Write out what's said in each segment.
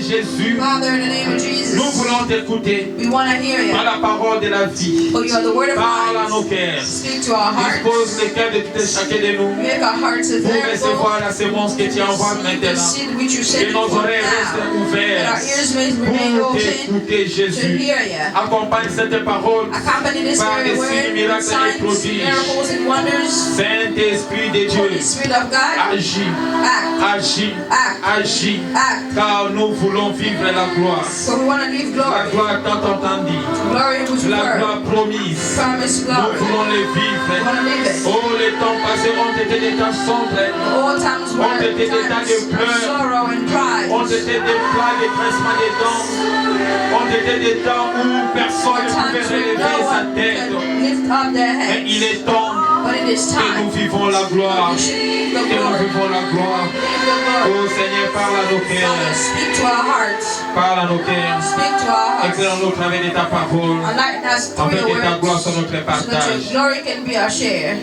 Jésus, Father, in the name of Jesus, nous voulons t'écouter we want to hear you. par la parole de la vie. For you are the word of Parle à nos life. cœurs. Speak to our Dispose hearts. les cœurs de tout et chacun de nous Make our hearts pour available. recevoir la sémence que tu envoies The maintenant. seed which you send Que nos forth oreilles restent now. That our ouvertes ears may remain pour open t'écouter, to Jésus. hear you. Accompagne cette parole Accompany this par des very signes, word miracles with et signs, prodiges. miracles, and wonders. Saint-Esprit de Dieu, Holy Spirit of God, agis, act, agis, act, agis, act. car nous voulons vivre la gloire. So we want to give La glory. gloire tant entendue, Glory which we la heard. gloire promise. Promise Nous glory. voulons les We vivre. want to live it. Oh, les temps passés ont été des temps sombres, All times were ont été des temps de times of pleurs, sorrow and ont pride. été des plats de grincement des dents, ont été des temps où personne ne pouvait Times when relever no sa one tête. can lift up their Mais il heads. est temps But it is que nous time. vivons la gloire. We should live the Que nous glory. vivons la gloire. Live the glory. Oh Seigneur, parle à nos Father, cœurs. speak to our hearts. Parle à nos cœurs. Speak to our hearts. Éclaire-nous au travers de ta parole. Enlighten us Afin through your que ta gloire words, soit notre so that your partage. glory can be our share.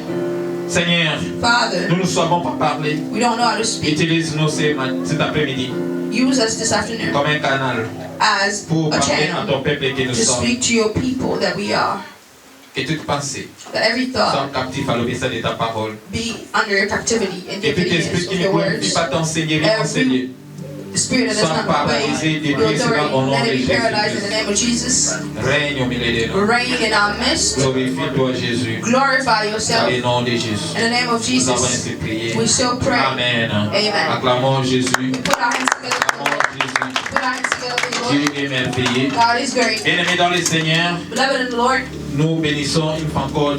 Seigneur, Father, nous ne savons pas parler. we don't know how to speak. Utilise-nous cet après-midi Use us this afternoon comme un canal as pour a parler à channel ton peuple que nous to sommes. speak to your people that we are. Que toute pensée That every thought soit captive à l'obéissance de ta parole. be under captivity and Et tout esprit obedience qui of ne your peut words. pas t'enseigner, ni enseigner, The spirit that does soit not obey paralysé, your détruit cela au authority, nom let de it be paralyzed in the Jésus. name of Jesus. Règne au milieu de nous. Reign in our midst. Glorifie-toi, Jésus. Glorify Dans yourself. le nom de Jésus. In the name of Nous avons Jesus, ainsi prié. we still pray. Amen. Amen. Acclamons Jésus. Put our hands together for the Acclamons Lord. Jésus. Put our hands together for the Lord. Dieu est merveilleux. God is great. Bien-aimés dans le Seigneur, Beloved in the Lord, nous bénissons une fois encore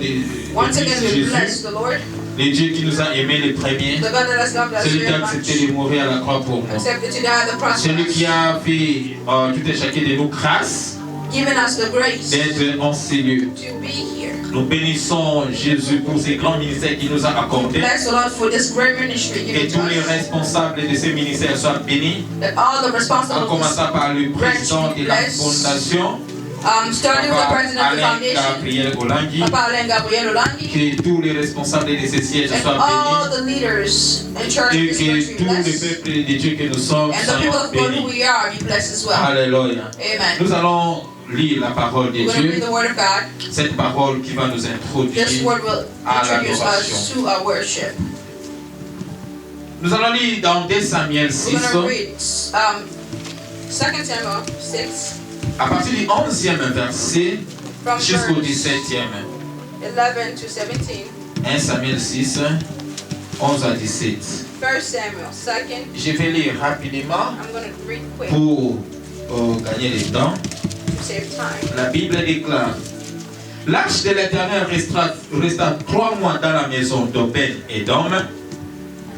once again we Jésus, bless the Lord. le Dieu qui nous a aimés les premiers, The God that has loved us celui qui very a much. accepté de mourir à la croix pour nous, Accepted to die at the cross for celui qui us. a fait tout et chacun de nous grâce Given us the grace d'être en ces lieux. to be here. Nous bénissons Jésus pour ces grands ministères qu'il nous a accordés. Bless the Lord for this great ministry Que given to tous les us. responsables de ces ministères soient bénis, That all the en responsible, commençant par le président de la fondation, starting with the Papa president of the Alain foundation, Gabriel Olangi. Papa Alain Gabriel Olangi, Que tous les responsables de ces sièges and soient all bénis the leaders in church et in this que country tous les blessed. peuples de Dieu que nous sommes And the people soient of God who bénis. we are be blessed as well. Alléluia. Amen. Nous allons lire la parole de We're going to read Dieu, the word of God. cette parole qui va nous This introduire. word will à introduce l'adoration. us to our worship. Nous allons lire dans 2 Samuel We're 6, going to read 2 Samuel 6 à partir du 11e verset from jusqu'au verse 17e. 11 to 17. 1 Samuel 6, 11 à 17. 1 Samuel 2nd. Je vais lire rapidement I'm going to read quick pour gagner le temps. to save time. La Bible déclare: L'arche de l'Éternel resta 3 mois dans la maison d'Obed-Édom,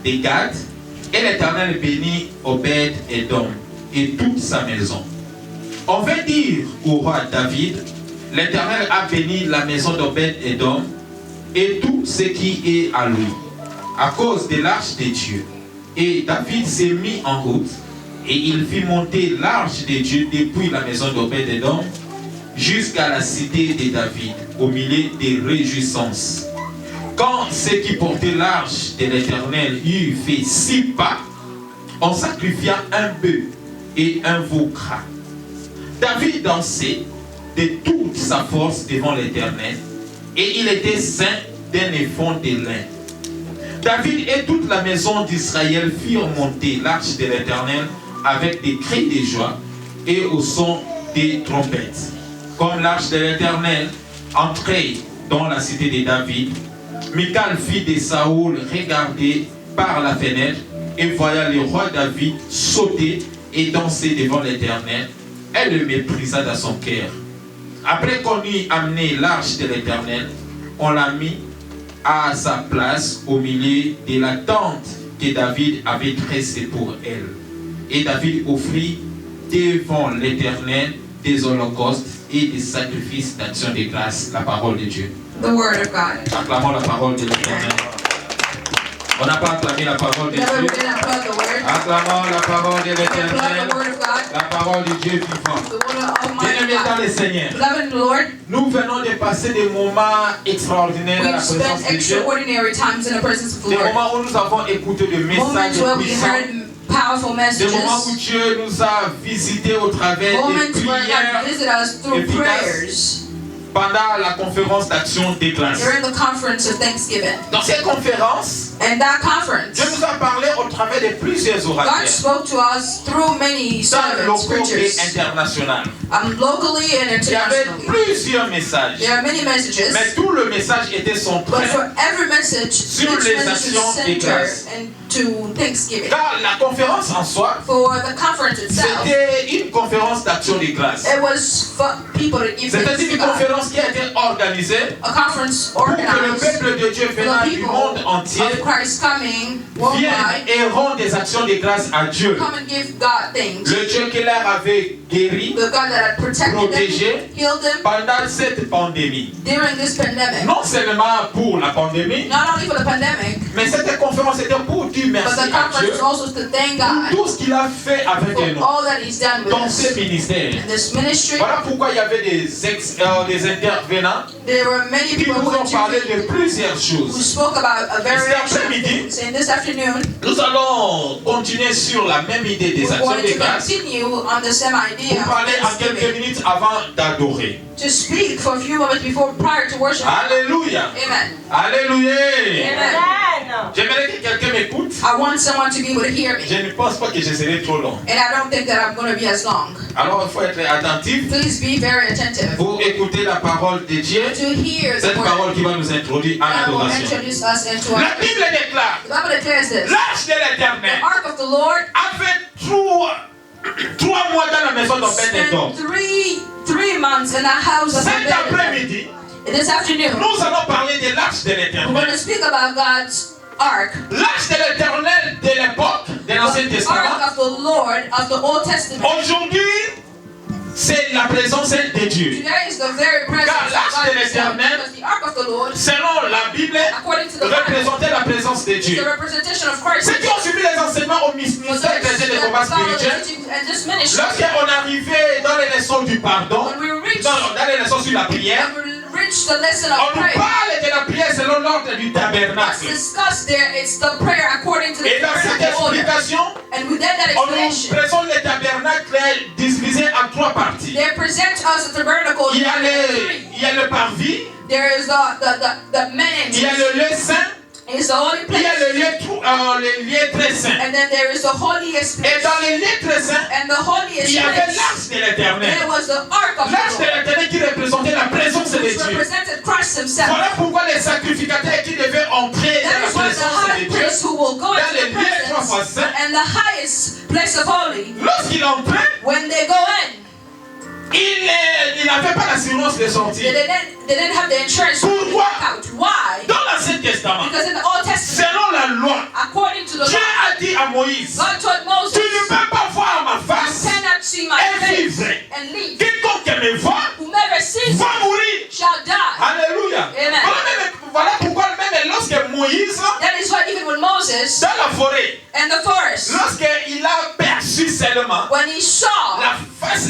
de Gad, et l'Éternel bénit Obed-Édom et toute sa maison. On veut dire au roi David: l'Éternel a béni la maison d'Obed-Édom et tout ce qui est à lui, à cause de l'arche de Dieu. Et David s'est mis en route, et il fit monter l'arche de Dieu depuis la maison d'Obed-Édom jusqu'à la cité de David, au milieu des réjouissances. Quand ceux qui portaient l'arche de l'Éternel eurent fait 6 pas, on sacrifia un bœuf et un veau gras. David dansait de toute sa force devant l'Éternel, et il était ceint d'un éphod de lin. David et toute la maison d'Israël firent monter l'arche de l'Éternel avec des cris de joie et au son des trompettes. Comme l'arche de l'Éternel entrait dans la cité de David, Michal, fille de Saoul, regardait par la fenêtre et voyant le roi David sauter et danser devant l'Éternel. Elle le méprisa dans son cœur. Après qu'on eut amené l'arche de l'Éternel, on l'a mis à sa place au milieu de la tente que David avait tressée pour elle. Et David offrit devant l'Éternel des holocaustes et des sacrifices d'action de grâce. La parole de Dieu. The word of God. Acclamons la parole de l'Éternel. On n'a pas acclamé la parole de Dieu. Never did applaud the word. Acclamons la parole de Applaud l'Éternel. the word of God. La parole de Dieu vivant. The word of Almighty Bien-aimés dans God. le Seigneur, Beloved in the Lord, nous venons de passer des moments extraordinaires dans la we've présence spent de Dieu. extraordinary times in the presence of the Des Lord. moments où nous avons écouté le message Moments where we puissant heard powerful Des moments où messages. Dieu nous a visités au travers Moments des where prières God visited us through efficaces prayers pendant la conférence d'action des grâces. during the conference of Thanksgiving. Dans cette conférence, And that conference, Dieu nous a parlé au travers de plusieurs God orateurs, spoke to us through many tant servants, locaux et preachers, internationaux. locally and Il y avait internationally. plusieurs messages, There are many messages, mais tout le message était but centré for every message, sur each les message actions is des centered grâces. into Thanksgiving. Car la conférence en soi, For the conference itself, c'était une conférence d'action des grâces. it was for people to give thanks C'était to une God. conférence qui a été organisée A conference pour que le organized peuple de Dieu for venant the du people monde entier of Christ coming vienne worldwide, et rende des actions de grâce à Dieu. come and give God thanks. Le Dieu qui leur avait guéri The God that had protected Protégé. them, healed them pendant cette pandémie. during this pandemic. Non seulement pour la pandémie, Not only for the pandemic, mais cette conférence était pour dire but merci the à conference Dieu is also to thank pour God tout ce qu'il a fait avec for nous all that He's done with dans us. ce ministère. In this ministry, Voilà pourquoi il y avait des intervenants there were many qui people nous who ont parlé de intervened, plusieurs who choses. spoke about a Cet variation of après-midi, things. And this afternoon, nous allons continuer sur la même idée des we're actions going de to grâce continue on the same idea pour parler en of quelques Thanksgiving. minutes avant d'adorer. To speak for a few moments prior to worship. Alléluia. Amen. Alléluia. Amen. J'aimerais que quelqu'un m'écoute. I want someone to be able to hear me. Je ne pense pas que je serai trop long. And I don't think that I'm going to be as long. Alors il faut être attentif Please be very attentive pour écouter la parole de Dieu. to hear the Cette word parole qui va nous introduire à that will l'adoration. introduce us into our La Bible déclare, The Bible declares this. l'âge de The l'Éternel ark of the Lord a fait 3 mois dans la maison d'Obed-Edom. spent three months in the house of Cet Obed-Edom. après-midi, This afternoon, nous allons parler de l'âge de we're going to l'Éternel. speak about God's ark. L'âge de l'Éternel de l'époque de l'Ancien The Testament. ark of the Lord of the Old Testament. Aujourd'hui, c'est la présence de Dieu. Today is the very presence Car of l'arche God de Himself. l'Éternel, Because the ark of the Lord, Selon la Bible, according to the Bible, représentait la présence de is the Dieu. representation of Christ. Ceux qui ont suivi les enseignements au ministère chrétien de combat spirituel, And this ministry, lorsqu'on arrivait dans les leçons du pardon, when we reach dans les leçons sur la prière, and we reach the lesson on of nous prayer, parle de la prière selon l'ordre du what's tabernacle. discussed there, it's the prayer according to the Et dans cette tabernacle order. explication, And within that on nous explanation, présente le tabernacle divisé en 3 parties. they present us the tabernacle Il y a divided in three. le parvis, There is the main il y a entrance, le lieu saint, is the holy il y a place, le lieu très saint. and then there is the holiest Et place. dans le lieu très saint, And the holiest il y avait place, l'arche de l'Éternel. there was the ark of L'arche de the Lord, l'Éternel qui représentait la présence de which Dieu. represented Christ Himself. Voilà pourquoi les sacrificateurs qui devaient entrer dans That la is why the présence de high Dieu, priest who will go dans into les the lieux 3 fois presence saints, and the highest place of holy, lorsqu'il entrait, when they go in, il n'avait pas l'assurance de sortir. they didn't have the insurance to Pourquoi? walk out. Why? Dans l'Ancien Testament, Because in the Old Testament, selon la loi, according to the Dieu law, a dit à Moïse, God told Moses, tu ne peux pas voir ma you face cannot see my et face vivre. and live. Quiconque me voit Whomever sees va me mourir. shall die. Alléluia. Amen. Voilà pourquoi même lorsque Moïse, That is why even when Moses dans la forêt, in the forest, lorsqu'il a perçu seulement when he saw la face,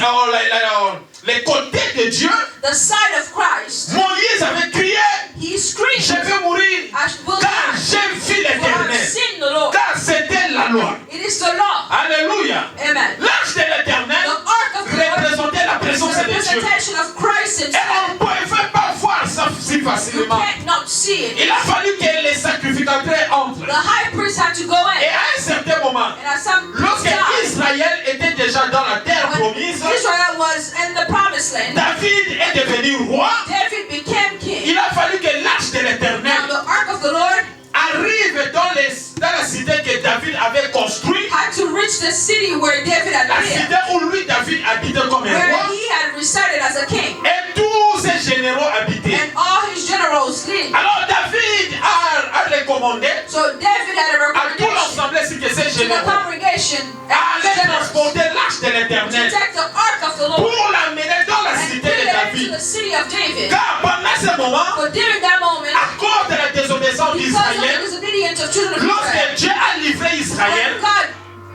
les côtés de Dieu, the side of Christ, Moïse avait crié, he screamed, je vais mourir, I will car die, j'ai vu for I have l'Éternel, seen the Lord. car c'était la loi. It is the law. Alléluia. Amen. L'arche de The l'Éternel ark of the Lord représentait la is présence the de Dieu. representation of Christ Et Himself. on ne pouvait pas voir ça si You facilement. can't not see it. Il a fallu que les sacrificateurs entrent. The high priest had to go Et in. à un certain moment, And at some lorsque time, Israël était déjà dans la terre when promise, Israel was in the promised land, David est devenu roi. David became king. Il a fallu que l'arche de Now l'Éternel the ark of the Lord arrive dans la cité que David avait construite, had to reach the city where David had la lived, cité où lui, David, habitait comme un where roi, he had resided as a king, et tous ses généraux habitaient. and all his generals lived. Alors David a recommandé So David had a à tout recommendation l'ensemble ainsi que ses to the généraux congregation à and his aller generals transporter l'arche de to l'Éternel take the ark of the Lord pour l'amener dans la and cité bring de it into David. the city of David. Car pendant ce moment, For during that moment, à cause de la désobéissance because of the d'Israël, disobedience of children of Israel, lorsque Dieu a livré Israël, when God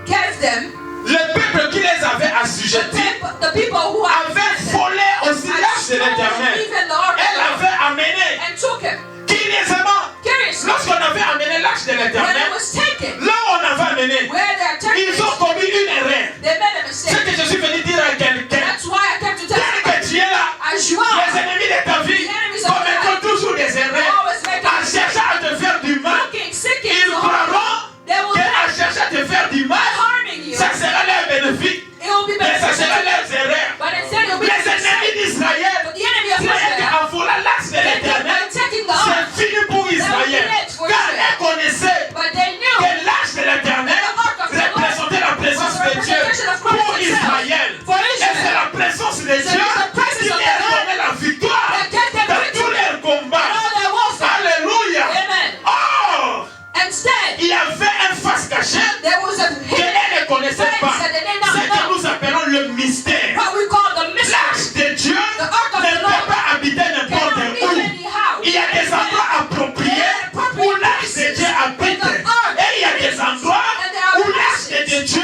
gave them, le peuple qui les avait assujettis the people who had avait volé aussi l'arche de l'Éternel. even the ark of Elle the Lord avait amené, and took him. curieusement, Curiously, lorsqu'on avait amené l'arche de when it l'Éternel, was taken, là où on avait amené, where they had taken ils it, ont il y avait un face caché There was a hidden qu'elle ne connaissait place pas. that they did Ce not que know. nous appelons le mystère. What we call the mystery. L'arche de Dieu The ark of ne the peut Lord pas habiter n'importe cannot be où. anyhow. Il y a des endroits appropriés où l'arche de Dieu habite. Et il y a des endroits où l'arche de Dieu,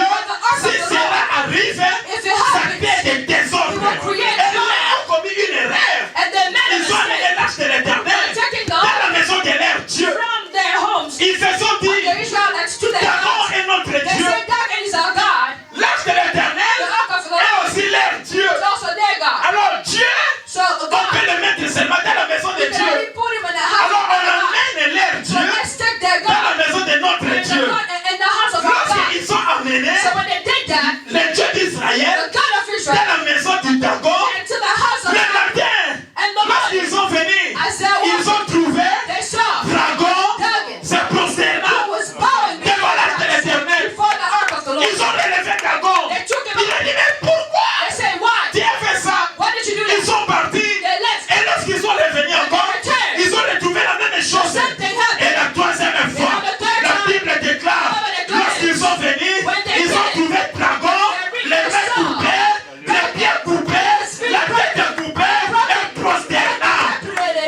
si cela arrive, ça crée des désordres. Et là, ont commis une erreur. And they made a Ils ont amené mistake l'arche de l'Éternel taking the dans ark la maison de leur Dieu. from their homes. Ils se sont The dit, Israelites to their Dagon house. est notre They Dieu. said God is our God. L'arche de l'Éternel The ark of the est Lord aussi leur Dieu. is also their God. Alors Dieu, So on God, peut le mettre seulement dans la maison de we can only Dieu. put him in the house Alors of on our God. emmène leur So Dieu let's take their dans la God maison de notre Dieu. in the house of our God. Lorsqu'ils sont amenés So when they did that, le Dieu the d'Israël God of dans Israel la maison du Dagon, and to the house of le God, matin, and the Lord, lorsqu'ils sont venus, as they ils walked, ont trouvé they saw Dagon Dagon se prosternant who was bowing devant l'arche de l'Éternel. before the ark of the Lord. Ils ont relevé Dagon. They took him Il a dit, mais pourquoi They say, why? tu as fait ça? Why did you do Ils that? sont partis. They left. Et lorsqu'ils sont revenus encore, ils ont retrouvé la même chose. Same thing happened. Et la troisième fois, la Bible déclare, lorsqu'ils sont venus, ils ont trouvé Dagon, les mains coupées, les pieds coupés, la tête coupée et prosternant.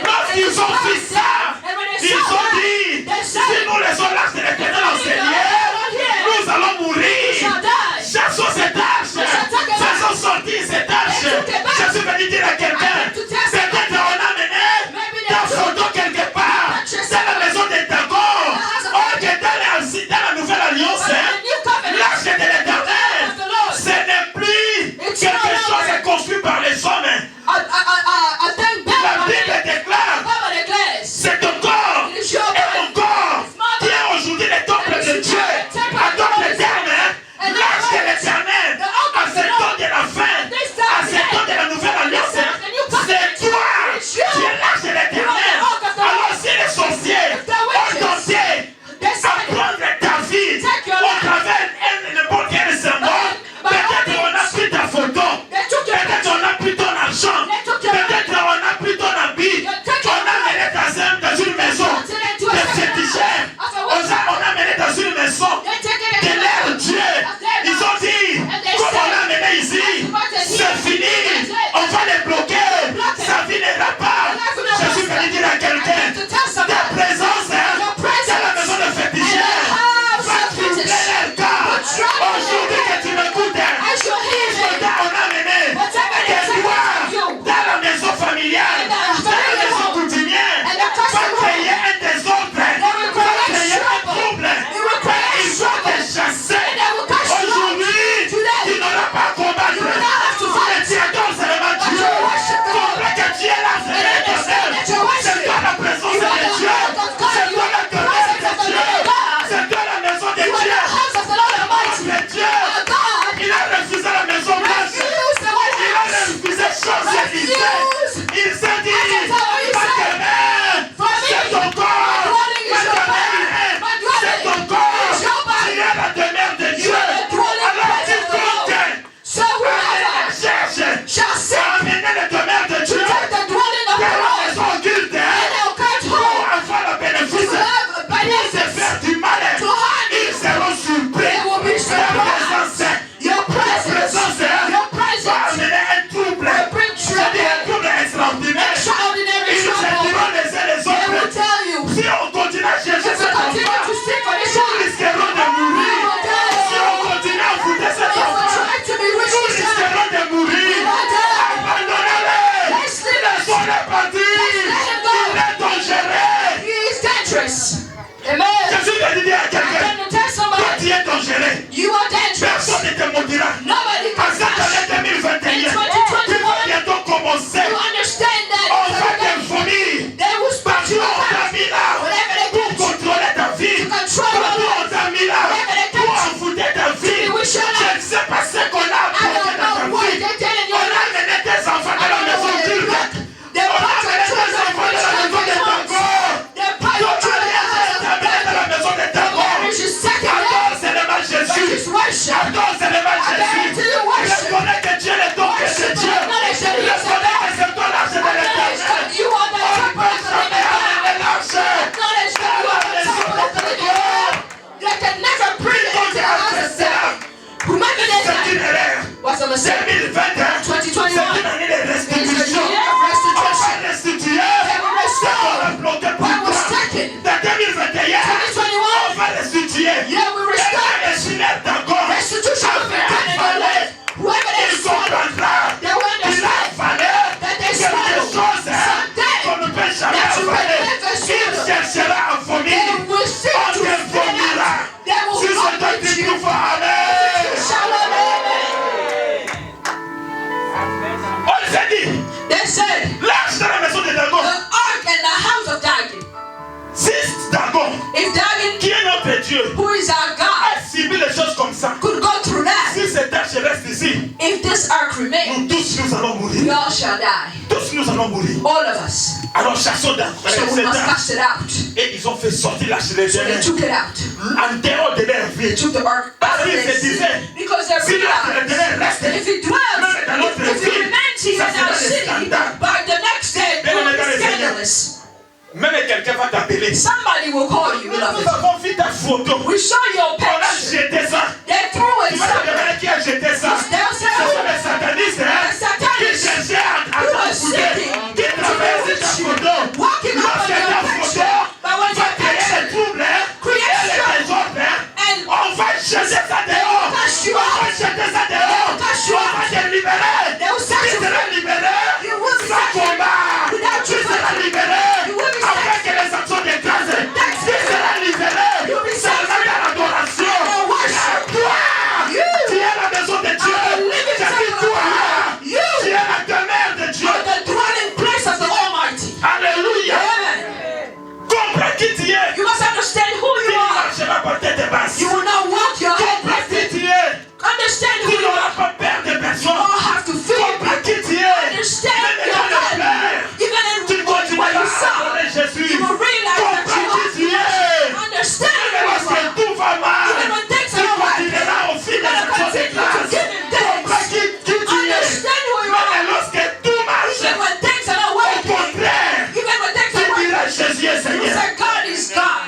Lorsqu'ils ont vu ça, ils ont dit, si nous laissons l'arche de l'Éternel en Seigneur, nous allons mourir. Chassons cette arche. Faisons sortir cette arche. Je suis venu dire à quelqu'un, peut-être on a mené ta photo quelque part dans la maison de Dagon. Or que dans la nouvelle alliance, l'arche de l'Éternel, ce n'est plus quelque chose construit par les hommes. La Bible déclare, c'est ton corps et mon corps qui est aujourd'hui notre Dieu who is our God, a subi les choses comme ça, could go through that, si cette arche reste ici, if this ark remains, nous tous nous allons we mourir. all shall die. Tous nous allons mourir. All of us. Alors chassons So we cette must arche. cast it out. Et ils ont fait sortir l'arche de So they l'éternel took it out. en dehors de leur They vie. took the ark Parce out of qu'ils their se city. disaient, Because they si l'arche de realized l'éternel reste, that if it dwells, même dans notre if it vie, remains here ça in sera our le city, scandale. by the next day, it will be scandalous. Même quelqu'un va t'appeler. Somebody will call you, Nous beloved. avons vu ta photo. We saw your On a picture. jeté ça. They threw Tu it vas te somewhere. demander qui a jeté ça. They'll Ce say, sont les satanistes qui cherchaient à t'affourder, qui traversaient ta photo. walking up on Lorsque ta your photo picture, but when va your créer picture les troubles et les désordres, and on va jeter ça dehors. cast you On va out, jeter ça dehors. cast you On va out, te libérer. they will set Tu you seras free. libéré You will be sans set free. combat. Without Tu you seras fighting. libéré You will be set après que les actions d'écrasent. Tu seras libéré You will be set seulement free. dans l'adoration. And worship. Toi, You. tu es la maison de Dieu. I'm the living J'ai dit temple of toi, God. You. tu es la demeure de Dieu. are the dwelling place of the Almighty. Alléluia. Amen. Comprends qui tu es. You must understand who Tu you ne are. marcheras pas tête basse. You will not walk your head Comprends qui lifted. tu es. Understand who Tu you n'auras are. pas peur de You personne. all have to fear Comprends people. qui tu es. Understand Même your dans le family. pleurs, Even tu in continueras what you à saw, adorer Jésus. you will realize that Comprends you qui tu es. are. Understand Même who you lorsque are. tout va mal, Even when things tu are right, continueras au fil des you're actions gonna de continue to grâce. give him Comprends thanks. qui tu es. Understand who you Même are. lorsque tout marche, Even when things are not au working, contraire, even when things tu are working, diras Jésus est you Seigneur. say God is God.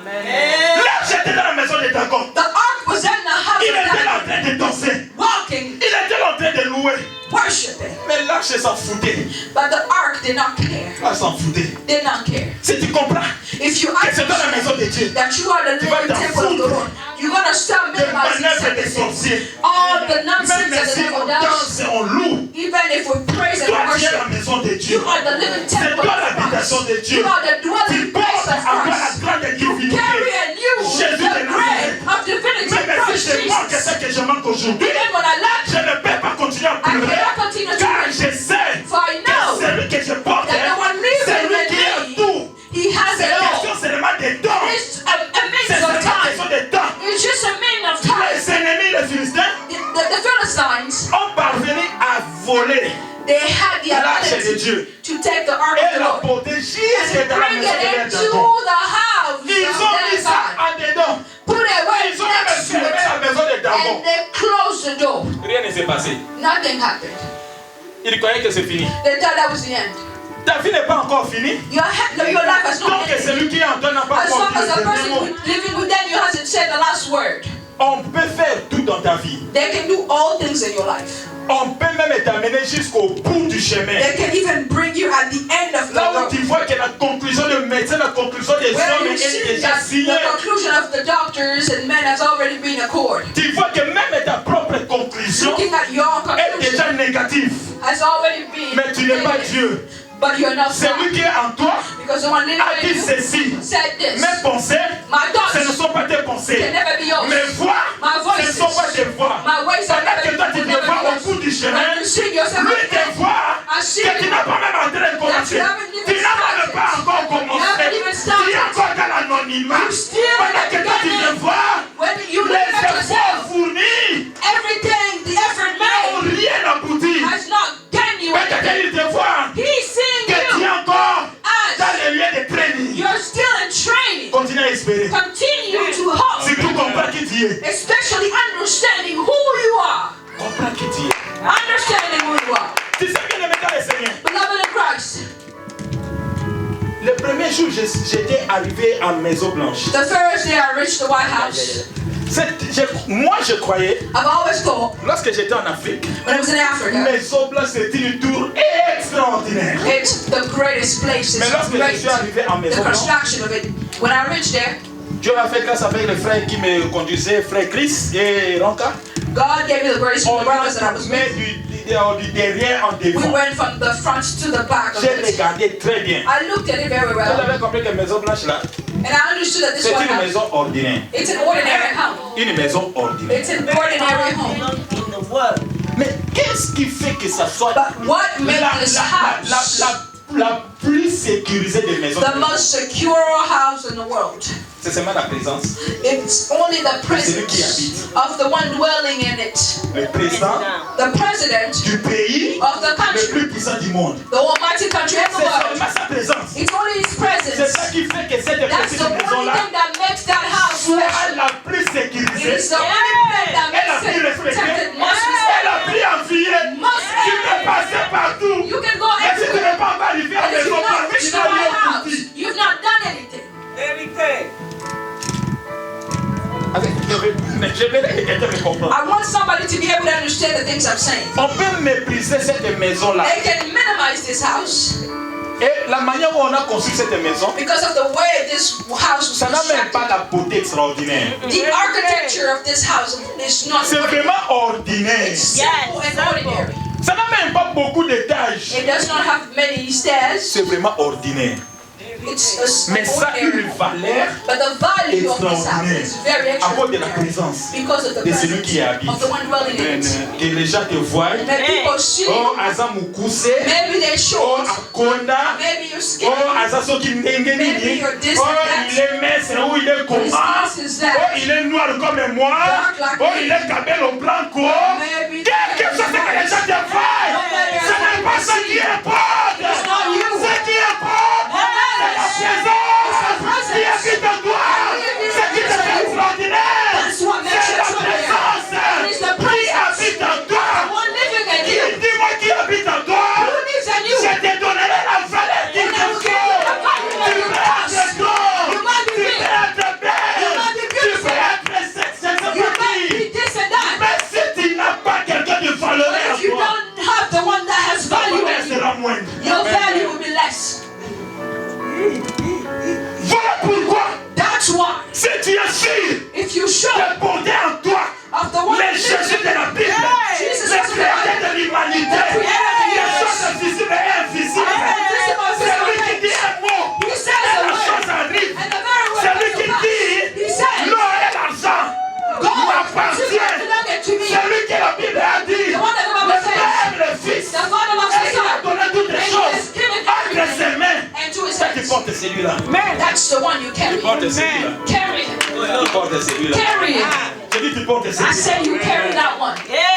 Là, j'étais dans la maison de Dagon. The ark was in the house Il était of en train de danser. walking, Il était en train de louer. worshiping. Mais l'arche s'en foutait. But the ark did not care. Elle s'en foutait. Did not care. Si tu comprends If you que c'est dans la understand maison de Dieu, that you are the tu vas living t'en temple of the foutre Lord, you're gonna stop des minimizing manœuvres des everything. sorciers. All the Même nonsense that the si devil on does, danse et on loue, even if we praise and toi tu es worship, la maison de Dieu. you are the living C'est temple toi of l'habitation Christ. de Dieu. You are the Tu dwelling place portes of encore la Christ. grande You divinité. carry in you Jésus the de Nazareth. bread of divinity, Même Christ si je manque Jesus. ce que je manque aujourd'hui, Even when I lack, je ne peux pas continuer à I pleurer. cannot continue to Car pray. je sais For I que know celui que je porte, that the one living c'est lui qui a in tout. me, he has C'est it all. question seulement de temps. It's a C'est means seulement of time. question de temps. It's just a mean of time. Les ennemis, les Philistins, The Philistines, ont parvenu à voler they had the l'arche de ability Dieu to take the ark of et the la Lord porter jusque dans la bring maison it de into Dagon. the house Ils of ont mis their ça God. en dedans. Put it right Ils ont même next to fermé it. la maison de Dagon. And they closed the door. Rien ne s'est passé. Nothing happened. Ils croyaient que c'est fini. They thought that was the end. Ta vie n'est pas encore finie. Your life has not Donc ended. celui qui est en toi n'a pas As encore long dit as the le dernier person mot. living with them, you hasn't said the last word. On peut faire tout dans ta vie. They can do all things in your life. On peut même t'amener jusqu'au bout du chemin. They can even bring you at the end of the Là où road. tu vois que la conclusion du médecin, la conclusion des Where hommes you est see déjà that signée. the conclusion of the doctors and men has already been accord. Tu vois que même ta propre conclusion Looking at your est conclusion déjà négative. has already been Mais tu n'es pas negative. Dieu. But you're not Celui God. qui est en toi Because the one living a in dit you ceci. said this. Mes pensées, My ce ne thoughts sont pas tes can pensées. never be yours. Mes voix, My ce ne voices, sont pas tes voix. my ways are Pendant que never, toi tu will te never vois be au yours. bout du chemin, When you sing yourself, lui te voit I see que tu you. n'as pas même en train de commencer. Tu n'as même pas encore commencé. Tu es encore dans l'anonymat. Pendant que toi tu te vois, When you look les at efforts yourself, fournis everything, the effort n'ont made rien abouti. has not gotten you Mais quand anything. il te voit He's seeing que tu es you encore as dans le lieu de training, you're still in training. continue à espérer. Continue to hope, Si tu comprends qui tu es, especially understanding who you are. comprends qui tu es. Understanding who you are. Tu sais bien aimé dans le Seigneur. Beloved in Christ, Le premier jour, j'étais arrivé à Maison Blanche. the first day I reached the White House, Moi, je croyais, I've always thought, lorsque j'étais en Afrique, when I was in Africa, Maison Blanche c'était une tour extraordinaire. it's the greatest place. Mais It's lorsque je great. suis arrivé à The Maison Blanche, construction of it. When I reached there, Dieu m'a fait grâce avec les frères qui me conduisaient, frère Chris et Ronka. God gave me the grace from On the brothers that I was met with. du derrière en We devant. went from the front to the back of J'ai it. regardé très bien. I looked at it very well, J'avais compris que Maison Blanche là, and I understood that this c'est White une House, maison ordinaire. it's an ordinary home. Une maison ordinaire. It's an ordinary home. in the world. Mais qu'est-ce qui fait que ça soit But what made this house la plus sécurisée des maisons? the most secure house in the world? C'est seulement la présence. It's only the Celui qui presence habite. of the one dwelling in it. Le président The president du pays of the le country, plus puissant du monde. the almighty country in the C'est world. seulement sa présence. It's only his C'est presence. ça qui fait que cette That's the petite only maison-là thing that makes that house soit special. la plus It sécurisée. is the only thing that Elle a makes pris it respecté. protected. Must Elle a respect. pris envié. Must Tu peux passer partout. You can go Mais si tu everywhere. n'es pas encore arrivé à And if maison, you've not parce que reached tu the n'as rien right house, foutu. you've not done anything. Je vais quelqu'un me comprendre. I want somebody to be able to understand the things I'm saying. On peut mépriser cette maison-là. They can minimize this house Et la manière où on a construit cette maison, because of the way this house was ça n'a même constructed. pas la beauté extraordinaire. The architecture of this house is not C'est ordinary. vraiment ordinaire. It's simple and ordinary. Ça n'a même pas beaucoup d'étages. It does not have many stairs. C'est vraiment ordinaire. It's Mais ça a ordinary. une valeur But the value of this house extraordinaire is very à cause de la extraordinary présence because of the de celui qui y presence habite. of the one dwelling in it. Que les gens te voient. When people see Oh, you, aza mukuse. maybe they Oh, show, akonda. maybe you're Oh, scared, aza soki ndenge nini. you're this Oh, and that. il est mince ou il est comment. This is Oh, that. il est noir comme moi. Dark like Oh, me. il est cabello blanco. Maybe Quelque chose que les gens te voient. Ce n'est pas ce qui importe. It's not you. Ce qui importe, c'est la présence qui habite en toi. Ce qui te fait extraordinaire, That's what makes c'est you la extraordinary. It is the présence qui presence. habite en toi. The one living in you. Dis-moi qui habite en toi. Who lives in you? Je te donnerai la valeur qu'il te faut. Tu peux être grand. You might be Tu big. peux être belle. You might be Tu beautiful. peux être sexy. You might be this and that. Mais si tu n'as pas quelqu'un de valeureux But en if you toi, don't have the one that has ta value valeur in you, sera moindre. your value will be less. Voilà pourquoi, That's why, si tu es sûr if you show de porter en toi of the one les Jésus de la Bible, Jesus le is the créateur de l'humanité, les choses visibles et invisibles, c'est lui qui dit un mot He says et a la word, chose arrive. and the very word C'est lui comes qui to pass. dit He says, l'or et l'argent God, m'appartiennent. to me. C'est lui qui la Bible a dit, The one that the le Bible says, Père, le Fils, the Father loves et the il a Son, donné toutes les and He choses has given entre ses everything mains. and to His C'est qui hands. porte celui-là. That's the one you carry. Tu portes celui-là. Carry him. Tu portes celui-là. Carry him. Je dis tu portes I celui-là. say you carry that one.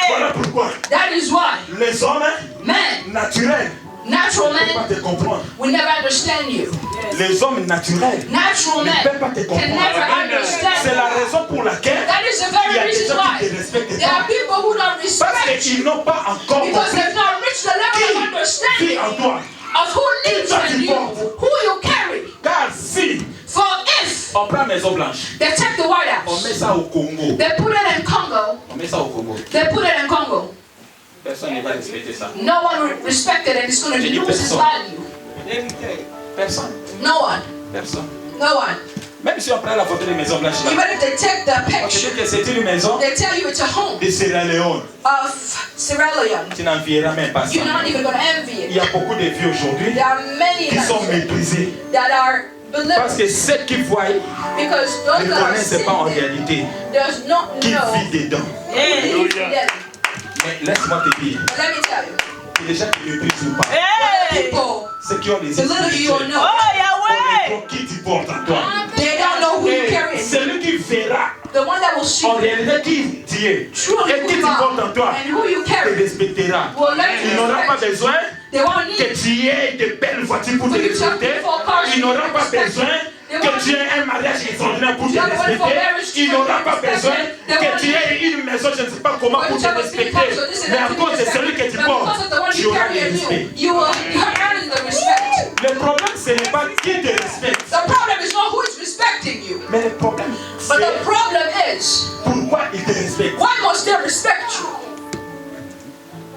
Voilà pourquoi That is why les hommes men, naturels natural ne peuvent pas men, te comprendre. will never understand you. Les hommes naturels Natural ne men peuvent pas te can never comprendre. C'est understand la you. raison pour laquelle That is the il y a very des reason gens qui why te respectent there are pas. people who don't Parce respect you qu'ils n'ont pas encore because compris they've not reached the level of qui vit understanding en toi. of who lives in you, who you carry. Car si For if on prend Maison Blanche, they take the White on met House, ça au Congo, they put it in Congo, on met ça au Congo, they put it in Congo, personne ne va respecter ça. no one will respect it and it's going to J'ai dit lose its personne. value. Personne. No one. Personne. No one. Même si on prend la photo de Maison Blanche là, Even if they take the on te picture, dit que c'est une maison they tell you it's a home de Sierra Leone. of Sierra Leone. Tu n'en verras même pas ça. You're not even going to envy Il it. y a beaucoup de vies aujourd'hui There are many qui sont that méprisés. are Parce belittled que ceux qui voient because ne those that are connaissent pas en sitting there réalité does not qui know vit dedans. who lives in them. Mais laisse-moi te dire, But let me tell you, que les gens qui méprisent ou pas, people ceux qui ont les belittle you or esprits, no, on est qui tu portes en toi. they don't know who you Et carry. celui qui verra The one that will see en réalité qui tu es truly et who qui tu you portes en are toi, and who you te carry respectera. will learn Il to n'aura pas respect. besoin They won't need que tu aies de belles voitures pour te For you to have respecter. beautiful cars Il n'aura to pas respect. besoin que tu aies un mariage extraordinaire pour te You have a wonderful respecter. marriage to Il n'aura pas respect. besoin They que won't tu aies une maison, je ne sais pas comment, For pour you te to have a big respecter. house, so this and Mais that à to be cause de celui que respected. tu But portes, because of the one tu you auras carry le in respect. you will earn the respect. Le problème, ce n'est pas qui te respecte. The problem is not who is respecting you, Mais le problème, but the c'est problem is pourquoi il te respecte. why must they respect you?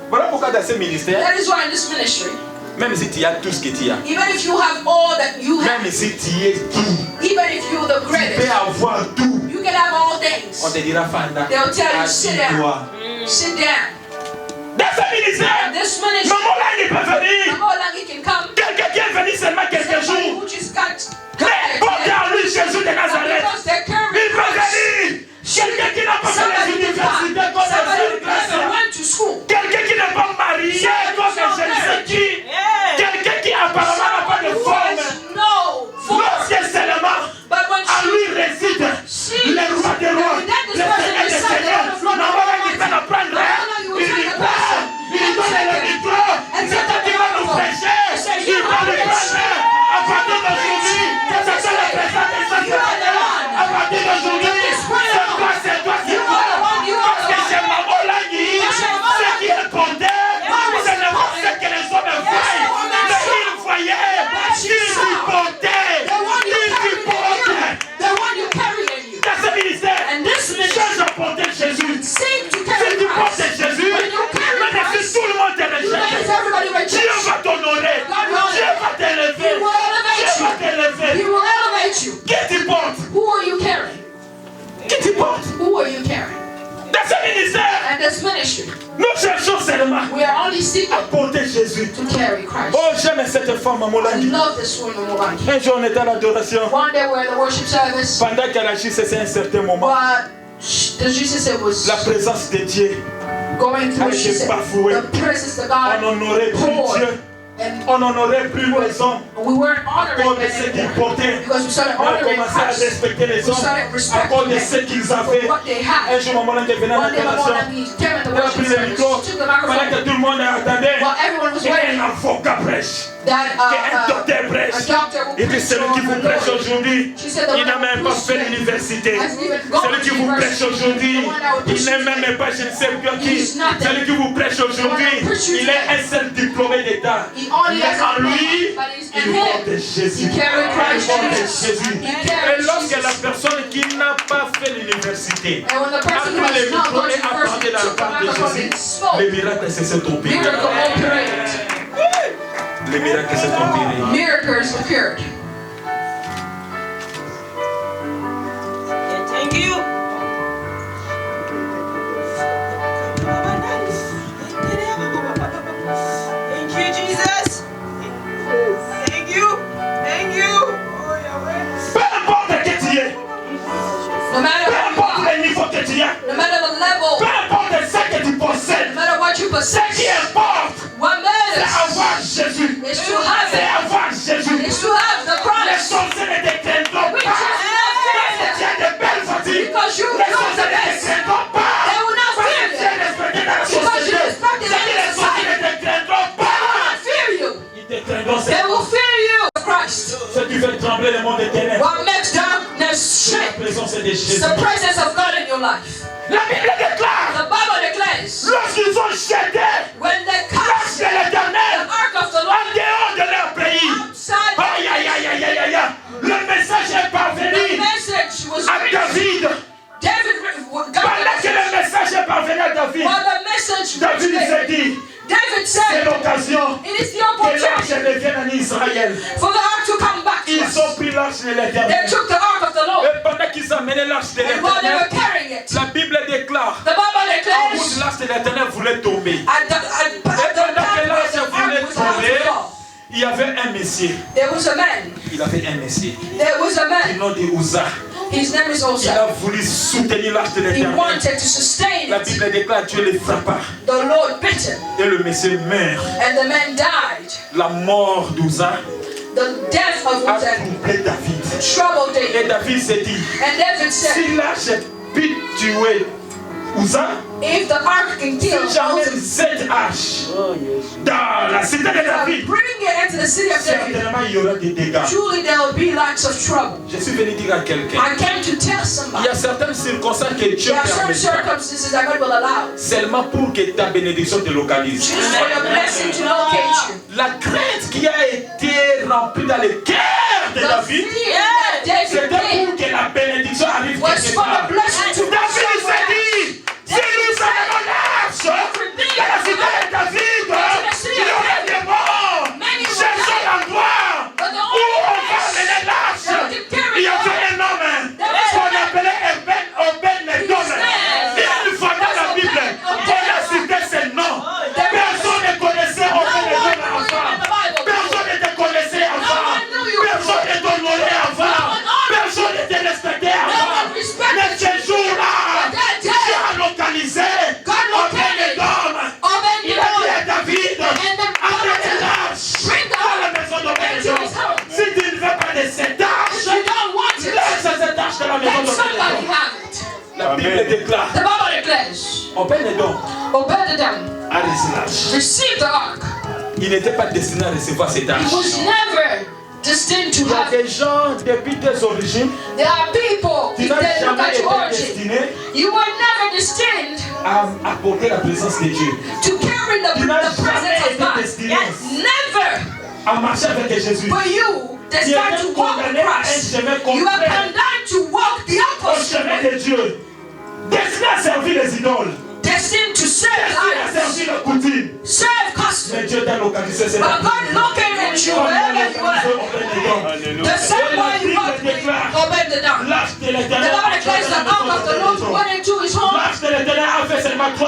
Voilà pourquoi dans ce ministère, That is why in this ministry, même si tu as tout ce que tu as, even if you have all that you have, même si tu es tout, even if you're the tu peux greatest, avoir tout, you can have all on things. te dira Fanda, They'll tell you, sit down. assis-toi. Sit down. Dans ce ministère, In this ministry, maman là, il peut venir. how long he can come? Quelqu'un qui est venu seulement quelques Somebody jours. who just got Mais portez en lui Jésus de Nazareth. because they're carrying Il peut Christ. venir. Quelqu'un qui n'a pas fait Somebody les who got, universités comme somebody les who never frères. went to school. Quelqu'un qui n'est pas marié comme je ne sais qui. Quelqu'un qui apparemment n'a pas de Who forme. has no voice. Lorsque seulement But when à she lui carrying. Dans ce ministère, And this ministry, nous cherchons seulement we are only seeking à porter Jésus. to carry Christ. Oh, j'aime cette femme à I Molandi. love this woman, Mubangi. Un jour, on était à l'adoration. One day we're in the worship service, Pendant qu'elle agissait, c'est un certain moment. but the Jesus was La présence de Dieu, going through. elle She était said, bafouée. the presence of On God n'honorait plus poured. Dieu. And On n'honorait plus les hommes. we weren't honoring À cause de them ce qu'ils anymore portaient. because we started On a honoring commencé à Christ respecter les hommes. À cause de ce qu'ils for avaient. what they Un had. jour, maman, elle venait à One day, my l'adoration. mom came in the Elle a worship pris le service, micro. took the Pendant microphone, que tout le monde attendait. while everyone was Et waiting, un avocat prêche. that Un docteur prêche. a doctor will Il dit, preach celui qui vous on prêche the Lord. aujourd'hui, She said the il one n'a that même will pas preach fait today l'université. hasn't even gone Celui to qui vous prêche university. aujourd'hui, The one that will il preach n'est today, même pas, je ne sais plus qui. he's nothing. Celui qui vous prêche aujourd'hui, The one that will preach you il est today, un seul diplômé d'État. he only Il est has a en lui, but he's il in porte him. Jésus. He carried Il Christ porte Jesus. Jésus. He Et carried lorsque la Jesus. personne qui n'a pas fait l'université And when the a person who pris les has not micros gone to et a parlé university de la took the part de microphone and Jésus, spoke, les miracles se sont opérés. miracle operated. Les miracles se sont opérés. Miracles occurred. Thank you. Thank you, Jesus. Thank you. Thank you. Oh, Yahweh. Peu importe qui tu es, No matter peu who you importe are, le niveau que tu as, no matter the level, peu importe ce que tu no possèdes, matter what you ce qui possess, importe, what c'est matters avoir Jésus. is to have C'est it. avoir Jésus. Is to have the Les Christ. sorciers ne te craindront Which pas. is Parce que tu as de belles voitures. Because you Les know sorciers the ne te best. craindront pas. They will not Parce fear que tu es you. respecté dans la Because you société. respect them C'est que in les sorciers ne te craindront They will pas. not fear you. Ils te craindront They seulement. will fear you. Christ. Ce qui fait trembler le monde éternel. What makes darkness C'est la shake? présence de Jésus. The presence of God in your life. La Bible déclare, The Bible declares lorsqu'ils ont jeté when they l'arche cast de the l'éternel ark of the en Lord dehors de leur pays, outside, aïe aïe aïe aïe aïe aïe, le message est the parvenu message was à reached. David. David, God, Pendant que le message est parvenu à David, while the message David reached s'est David, dit, David c'est said, l'occasion it is the que l'arche opportunity revienne en Israël. for the ark to come back to Ils us. ont pris l'arche de They l'éternel. took the ark of the Lord, Et pendant qu'ils amenaient l'arche de and while they were l'éternel, carrying it, la Bible déclare, the Bible en route declares, l'arche de l'éternel voulait tomber. at the pendant que pathway l'arche the ark voulait was about to tomber, fall, il y avait un messier. there was a man. Il avait un messier. There was a Du man. nom de Uza. His name is Il Uzzah. a voulu soutenir l'arche de He l'éternel. wanted to sustain La it. Bible déclare Dieu les frappa. The Lord bit him, Et le monsieur meurt. and the man died. La mort d'Uza The death of a Uzzah troublé David. troubled Et David. David s'est dit, And David said, si l'arche peut tuer Uza, if the ark can kill si j'amène Uzzah, cette arche dans la cité de David, bring it into the city of David, certainement il y aura des dégâts. truly there will be lots of trouble. Je suis venu dire à quelqu'un, I came to tell il y somebody. a certaines circonstances que Dieu There are certain permettra circumstances that God will allow. seulement pour que ta bénédiction te localise. Just for your blessing to locate you. La crainte qui a été remplie dans le cœur de The David, fear that David c'était made pour que la bénédiction arrive was quelque for part. the blessing to David s'est dit, si nous amenons l'arche dans la cité de David, il y aura des morts. Cherchons l'endroit où on va amener l'arche. Il y avait un homme qu'on appelait Obed-Edom. Une fois dans la Bible, on a cité ses noms. Personne ne connaissait Obed-Edom avant. Personne ne te connaissait avant. Personne ne t'honorait avant. Personne ne te respectait avant. Mais ce jour-là, Dieu a localisé Obed-Edom. Il a dit à David, amenez l'arche dans la maison d'Obed-Edom. Si tu ne veux pas de cette arche, you don't want it, laisse cette arche dans la maison let somebody d'Obed-Edom. have it. La Bible déclare, The Bible declares, Obed-Edom Obed-Edom a reçu l'arche. received the ark. Il n'était pas destiné à recevoir cette He arche. was never destined to Il y a have it. des gens depuis tes origines There are people, qui if n'ont they look jamais at été your origin, destinés you were never destined à apporter la présence de Dieu, to carry the qui n'ont presence jamais of été God. destinés Never. à marcher avec Jésus. But you Tu decide étais to walk with condamné à un Christ. chemin You are contraire condemned to walk the au opposite chemin way. de Dieu, destiné à servir les idoles, Destined to serve destiné à idols, servir les coutumes. serve custom. Mais Dieu t'a localisé cette But God located you wherever you are. The same way you walked with Obed-Edom. L'arche de The l'éternel Bible declares the ark of the Lord went into his home.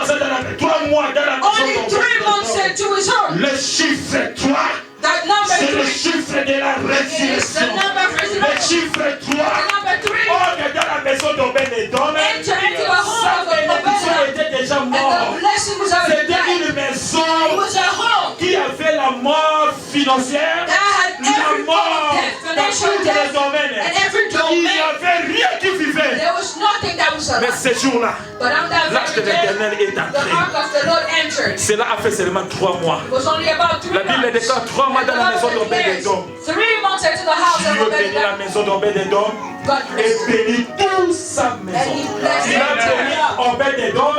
seulement 3 mois dans la maison Only 3 months into his home. Le chiffre 3, That number c'est le 3 chiffre de la is the résurrection. number of Le resurrection. chiffre 3, The number 3 on est dans la maison d'Obed-Edom. enter into the home Sa of bénédiction Obed. était déjà And morte. the blessing was already C'était died. une It maison was a home qui avait la mort financière, that had la every mort form of death, dans financial tous les death, domaines. and every Il n'y domain. avait rien qui vivait. There was nothing that was Mais alive. ce jour-là, But on that l'arche de very day, l'Éternel est the entrée. ark of the Lord entered. Cela a fait seulement 3 mois. It was only about 3 La Bible months. déclare 3 mois dans la maison And the Bible declares, d'Obed-Edom. 3 months into the house of Dieu bénit la Obed. maison d'Obed-Edom God et blessed. bénit toute sa maison. And he blessed Il a béni Obed-Edom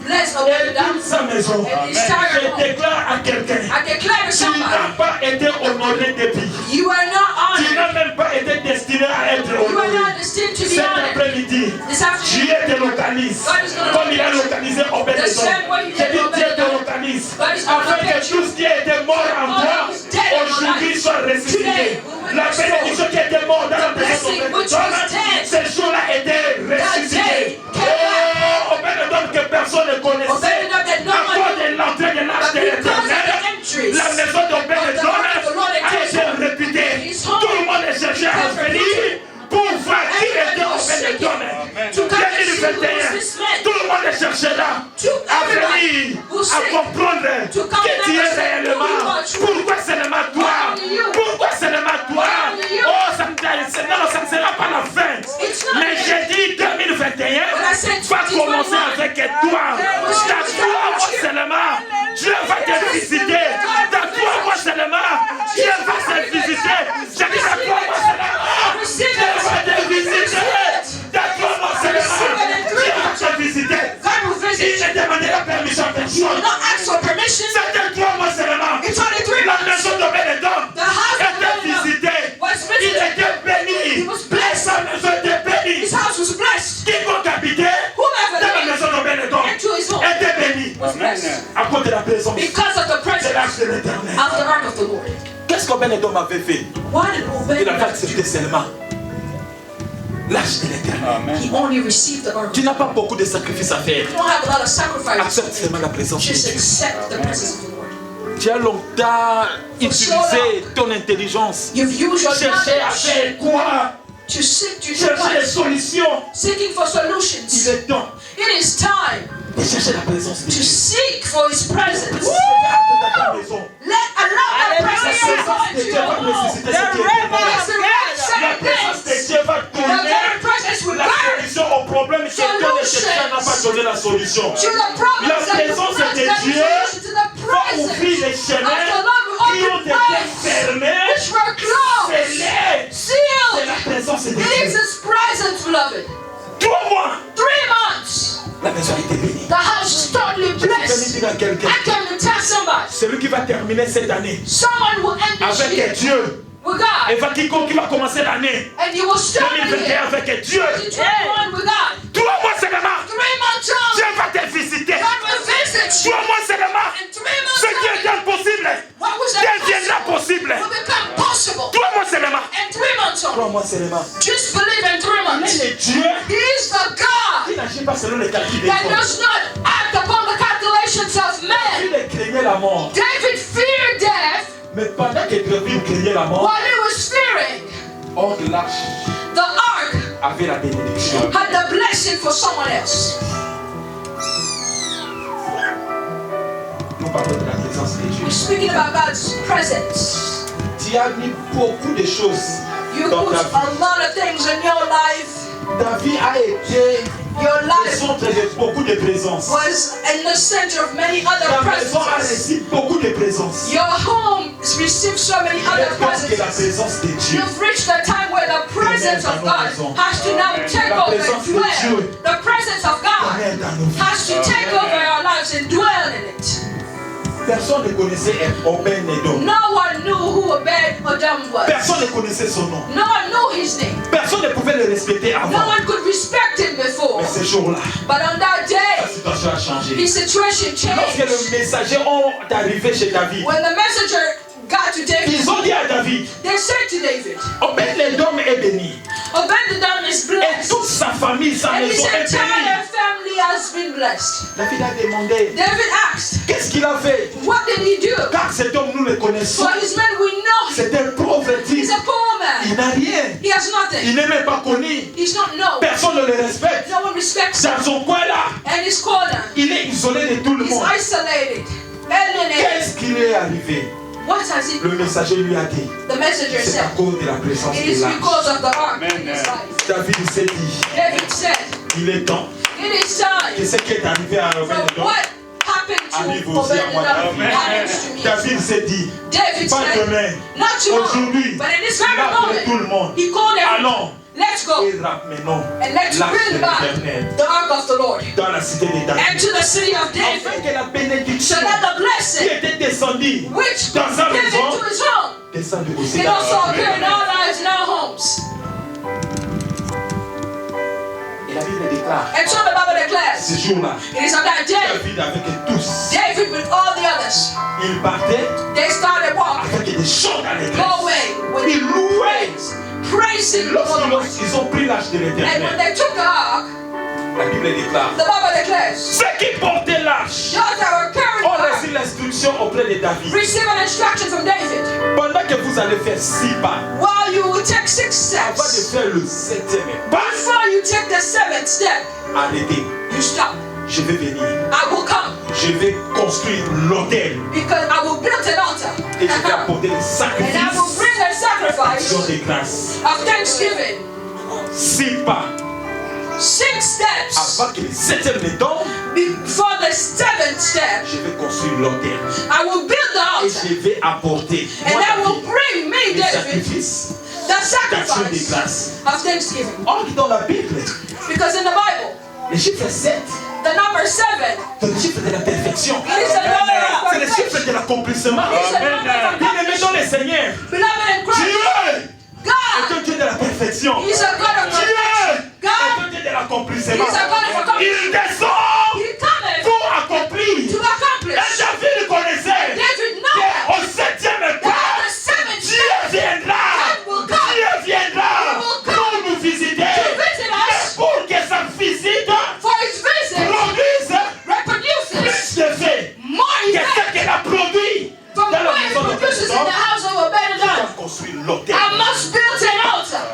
Bless et Obed. toute sa maison. And his entire Je home. déclare à quelqu'un, I declare to tu somebody, n'as pas été honoré depuis. you are not Tu honored. n'as même pas été destiné à être You are honoré. not destined to be Cet honored. après-midi, This afternoon, Dieu te localise. God is gonna Comme il a locate you. localisé The Obed-Edom. same way he J'ai did dit Dieu te Obed-Edom. localise. God is gonna Afin que locate you. tout ce qui était mort en All toi, that was dead in your aujourd'hui life. soit ressuscité. Today, we will La restore. bénédiction qui était morte dans la The maison blessing which d'Obed-Edom, was dead. ce jour-là était ressuscité. day came Oh, Obed-Edom que personne ne connaissait. Obed-Edom that no À one cause knew. de l'entrée de l'arche But de because of l'Éternel, the entries la maison d'Obed-Edom of the Lord a enters été home. réputée. His home. Tout le monde est cherché à venir pour voir qui était Obed-Edom. To come and see who 2021, is this man. tout le monde est cherché là à venir, à comprendre qui tu es réellement. Pourquoi seulement toi? Pourquoi seulement toi? Oh, ça ne sera pas la fin. Mais j'ai dit 2021 va commencer avec toi. Dans 3 mois seulement, Dieu va te visiter. Dans 3 mois seulement, Dieu va te visiter. J'ai dit dans 3 mois seulement, Dieu va te visiter. Dans 3 mois seulement, Dieu va te visiter. God will visit Il you. ne demandait la permission à personne. Not ask for permission. C'était 3 mois seulement. It's only 3 La months. maison d'Obed-Edom The house of était Obed-Edom visitée. was Il visited. était béni. He was blessed. Sa maison était bénie. His house was blessed. Quiconque habitait Whoever dans la lived maison d'Obed-Edom into his home était béni. was blessed. À cause de la présence Because of the de l'arche presence de l'Éternel. of the ark of the Lord. Qu'est-ce qu'Obed-Edom avait fait? Why did Il n'a pas Obed? accepté seulement l'arche de l'Éternel. He only received the ark. Tu n'as pas beaucoup de sacrifices à faire. You don't have a lot of sacrifices. Accepte seulement la présence de Just Dieu. accept the presence of the Lord. Tu as longtemps utilisé ton intelligence. You've used your Chercher à knowledge faire quoi? to seek to do Chercher des what? solutions. Seeking for Il solutions. est temps It is time de chercher la présence de to Dieu. seek for His presence. Dans ta maison. Allow that La presence to présence go de into Dieu your va home. ressusciter ce qui est mort. It's the right La side présence place. de Dieu va The donner very presence will la burn solution au problème que toi et quelqu'un n'a pas donné la solution. to the problems La that you présence brought de that Dieu solution to the va ouvrir les presence chemins of the Lord qui will ont open été ways fermés. which were closed, Scellés. C'est sealed. la présence de It is Dieu. His presence, beloved. 3 mois, 3 months, la maison a été bénie. the house is totally Je suis venu blessed. dire à quelqu'un, I came to tell somebody, celui qui va terminer cette année someone will end this year avec Dieu, with et God, quiconque qui va commencer l'année and you will start the 2021 year avec Dieu, 2021 with God. 3 mois seulement, 3 months on, Dieu va te visiter. God will visit you. 3 mois seulement, And 3 months ce qui on, était impossible what was deviendra impossible possible. will become possible. 3 mois seulement. And 3 months on, 3 mois seulement. just believe in 3 Il months. est le Dieu He is the God qui n'agit pas selon les calculs des that hommes. does not act upon the calculations of men. Il craignait la mort. David feared death Mais pendant que David craignait la mort, while he was fearing. hors de l'arche The ark avait la bénédiction. had the blessing for someone else. Nous parlons de la présence de Dieu. We're speaking about God's presence. Tu as mis beaucoup de choses You dans put ta a vie. lot of things in your life. Ta vie a été Your le life centre de beaucoup de présences. was in the center of many other Ta maison a presences. reçu beaucoup de présences. Your home has received so many Il other est temps que la presences. présence de Dieu, You've reached a time where the presence of God has to now take La over présence and de dwell. Dieu. The presence of God demeure dans nos vies. has to take over our lives and dwell in it. Personne ne connaissait Obed-Edom. No one knew who Obed-Edom was. Personne ne connaissait son nom. No one knew his name. Personne ne pouvait le respecter No avant. one could respect him before. Mais ce jour-là, But on that la day, situation a changé. his situation Lorsque changed. les messagers ont arrivé chez David, When the messenger got to David, ils ont dit à David, they said to David, Obed-Edom est béni. Obed-Edom is Et blessed. toute sa famille, sa And his maison est bénie. entire family has has been blessed. David a demandé, David asked, qu'est-ce qu'il a fait? what did he do? Car cet homme, nous le connaissons. For his men, we know him. C'est un pauvre type. He's a poor Il man. n'a rien. He has nothing. Il n'est même pas connu. He's not known. Personne ne le respecte. No one respects him. Dans son coin là, And his corner, il est isolé de tout le he's monde. isolated, alienated. Qu'est-ce qui lui est arrivé? What has he Le messager lui a dit, The messenger c'est à said, cause de la présence it de is l'âge. because of the ark in his life. David s'est dit, David said, il est temps it is que time ce qui est arrivé à from Obed-Edom what happened arrive to aussi à Obed-Edom moi. happens to me. David s'est dit, David pas said, demain, not tomorrow, aujourd'hui, but in this il very a appelé tout moment, le monde. he called everyone. Allons Let's go et ramenons and let's l'arche de bring back l'Éternel the ark of the Lord dans la cité de and David. to the city of Afin David, que la bénédiction so that the qui blessing était descendue which dans sa came maison into his home descende aussi can dans also la appear in our lives, in our homes. Et la Bible déclare, And so the Bible declares, ce jour-là, it is on that day, David avec tous, David with all the others, il partait they started walking, avec des chants dans les going with Ils louaient. praising the Lord. Ils ont pris l'arche de And when l'Éternel. they took the ark, La Bible déclare, the Bible declares, ceux qui portaient l'arche those that were carrying ont the ark reçu l'instruction auprès de David. receive an instruction from David. Pendant que vous allez faire 6 pas, While you will take 6 avant de steps, faire le 7e pas, before you take the 7th step, arrêtez. you stop. Je vais venir. I will come Je vais construire l'autel because I will build an altar. et je vais apporter le And I will sacrifice bring a sacrifice d'action de grâce. of thanksgiving. 6 pas 6 steps avant que le 7e ne tombe, before the 7th step, je vais construire l'autel I will build the et altar. je vais apporter And moi, I will David, bring me, le David, sacrifice the d'action de sacrifice grâce. of thanksgiving. Or, dans la Bible, Because in the Bible, le chiffre 7, the number 7 c'est le chiffre de la perfection. it is the number of C'est le chiffre perfection. de l'accomplissement. It is the number of Bien-aimé dans accomplishment. le Seigneur, Beloved in Christ, Dieu est God un Dieu de la perfection. is a God of Dieu perfection. est God un Dieu de l'accomplissement. is a God of accomplishment. Il descend He cometh pour accomplir. to Et accomplish. David connaissait David knows qu'au 7e that pas, the 7th Dieu step viendra. God will come. Dieu viendra He will come pour nous visiter. to visit Mais us pour que sa visite for his visit, produise reproduces plus d'effets more que effect ce qu'elle a produit from dans la what it maison de produces in the Obed-Edom. house of Obed-Edom. On construit l'autel. I must build an altar.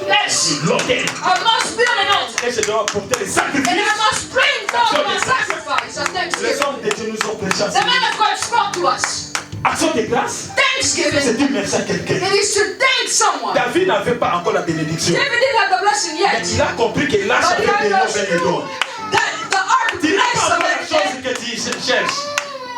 Yes, L'autel. I must build an altar. Et je dois apporter les And I sacrifices. must bring forth my sacrifice of Les thanksgiving. hommes de Dieu nous ont prêché. The man of God spoke to us. Action de grâce, Thanksgiving. c'est dire merci à quelqu'un. It is to thank someone. David n'avait pas encore la bénédiction. David didn't have the blessing Mais yet. il a compris que l'arche But he avait béni understood Obed-Edom. that the ark Tu n'as blessed pas encore la chose Obed-Edom. que tu cherches.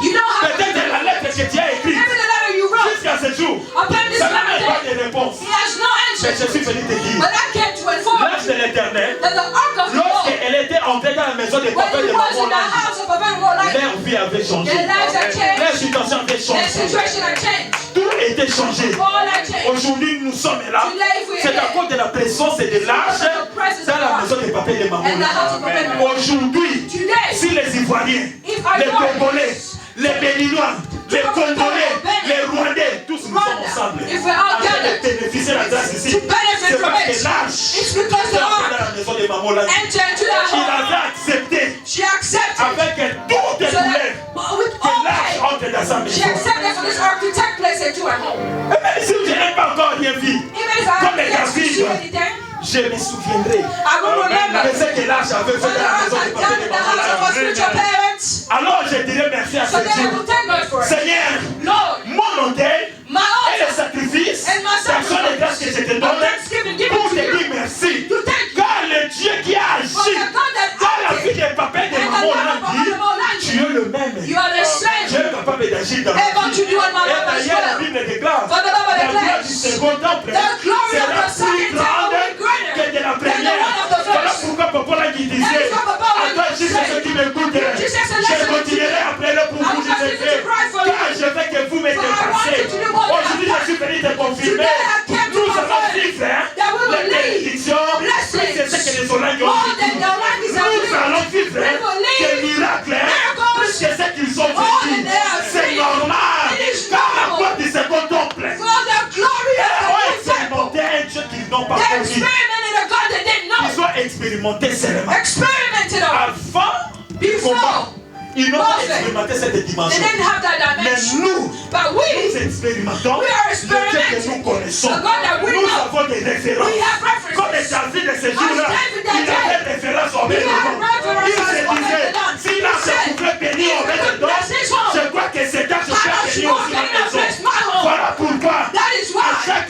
You don't have Peut-être la lettre que tu as écrite Maybe the letter you wrote jusqu'à ce jour. upon this Ça n'a même pas very de réponse. day. He has no Mais je answer. suis venu te dire, But I came to inform l'arche de you l'Éternel, that the ark of the Lord, lorsqu'elle était entrée dans la maison de when papa et he de was in maman, the house of Obed-Edom, leur vie avait changé. their lives had Leur changed. situation avait Their changé. situation had changed. Tout était changé. All had changed. Aujourd'hui, nous sommes là. Today we C'est à cause de la présence et de l'arche dans la maison de papa et de maman. And the house of Obed-Edom. Aujourd'hui, Today, si les Ivoiriens, if I les know Congolais, les Béninois, les Congolais, les Rwandais, tous nous sommes ensemble. if we're all Afin de gathered bénéficier de la grâce ici. to benefit C'est from parce que it, l'arche it's because the est entrée ark dans la maison de maman là. entered into the Il home. avait accepté She accepted avec toutes les so douleurs that with que all l'arche pain, entre dans sa she maison. accepted for this ark to take place into her home. Et même si je n'ai pas encore rien vu, Even if I Comme haven't les yet to see David. anything, je me souviendrai I will remember de ce que l'arche avait fait what the dans la ark maison de had papa done et in de the house of maman. our spiritual parents. Alors je dirais merci à So ce then I Dieu. will thank God for it. Seigneur, Lord, mon autel my et les altar sacrifices, and my d'action de grâce que je te of donne thanksgiving given pour to te you. dire merci. To thank you Car le Dieu qui a for agi the God that dans la vie acted de papa et de and the maman love l'a of our dit, Lord tu es le même. You are the same. Dieu est capable d'agir dans la Able vie. to do in my Et life as d'ailleurs, la well. Bible déclare For the Bible la gloire declares du second temple the glory of sera the second plus temple grande will be greater que de la than the première. one of the first. Voilà pourquoi Papa l'a dit That is what Papa l'a attends, dit. juste ceux qui m'écoutent, Jesus said, je listen. continuerai après le pour I vous will continue to cry for you. car je veux que vous me For I want dépassez. you to do what Aujourd'hui, je suis venu te confirmer. Today I came to Nous allons confirm vivre that we will les live bénédictions blessings plus que ce que les oranges ont more than vécu. the Olympics have Nous lived. allons vivre We will live des miracles miracles plus que ce qu'ils ont more vécu. than they have C'est seen. normal. It is Car la normal. gloire du second temple. For the glory Ils of ont the new temple. expérimenté un Dieu qu'ils n'ont pas They connu. experimented a God they didn't know. Ils ont expérimenté seulement. Experimented on. Avant Before, ils n'ont pas prophet, expérimenté cette they dimension. didn't have that Mais dimension. nous, But nous we expérimentons We are le Dieu que nous connaissons. the God that we Nous know. avons des références. We have references. Comme David de ces jours-là, David that il day, avait référence au he had Obed-Edom. references Il se on disait, Obed-Edom. si là He je said, pouvais bénir if I could Obed-Edom, bless his home, je crois que c'est là que je how peux much bénir more aussi can ma I not maison. bless my home? Voilà pourquoi, That is à why chaque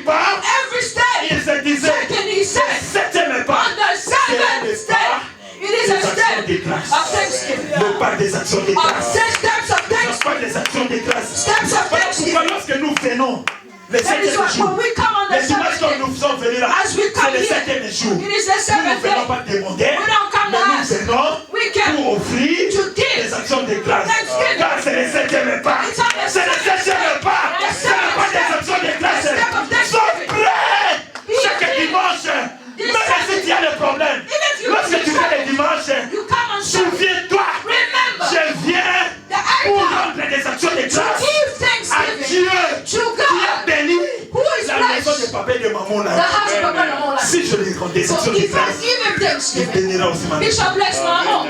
pas, every step il se disait, taken, he said, septième pas, on the seventh step, it is a step of thanksgiving. le pas des actions de Of grâce. 10 steps of Le thanksgiving. pas des actions de grâce. Steps of Voilà pourquoi thanksgiving. lorsque nous venons, le That is septième why jour, when we come on the les dimanches seventh quand day, nous sommes venus là, as we c'est come le here, septième jour. it is the Nous ne seventh venons day. pas demander, We don't come mais to nous ask. venons We come pour offrir to give. des actions de grâce. Thanksgiving. Car c'est le septième pas. It's on the C'est le septième pas. The C'est le pas des seventh actions de grâce. The step of Sois thanksgiving. prêt Be chaque ready. dimanche. This Même si Saturday. tu as des problèmes, Even if you lorsque tu fais les dimanches, You come on Sunday. souviens-toi, Remember je viens that I pour come rendre des actions de to grâce give à thanksgiving Dieu to qui a God. béni Who is la maison de blessed? papa et de maman The là. house of Papa and Mama. Si je lui rends des So actions de if I grâce, give him il thanksgiving, bénira aussi ma he maison. shall bless my home.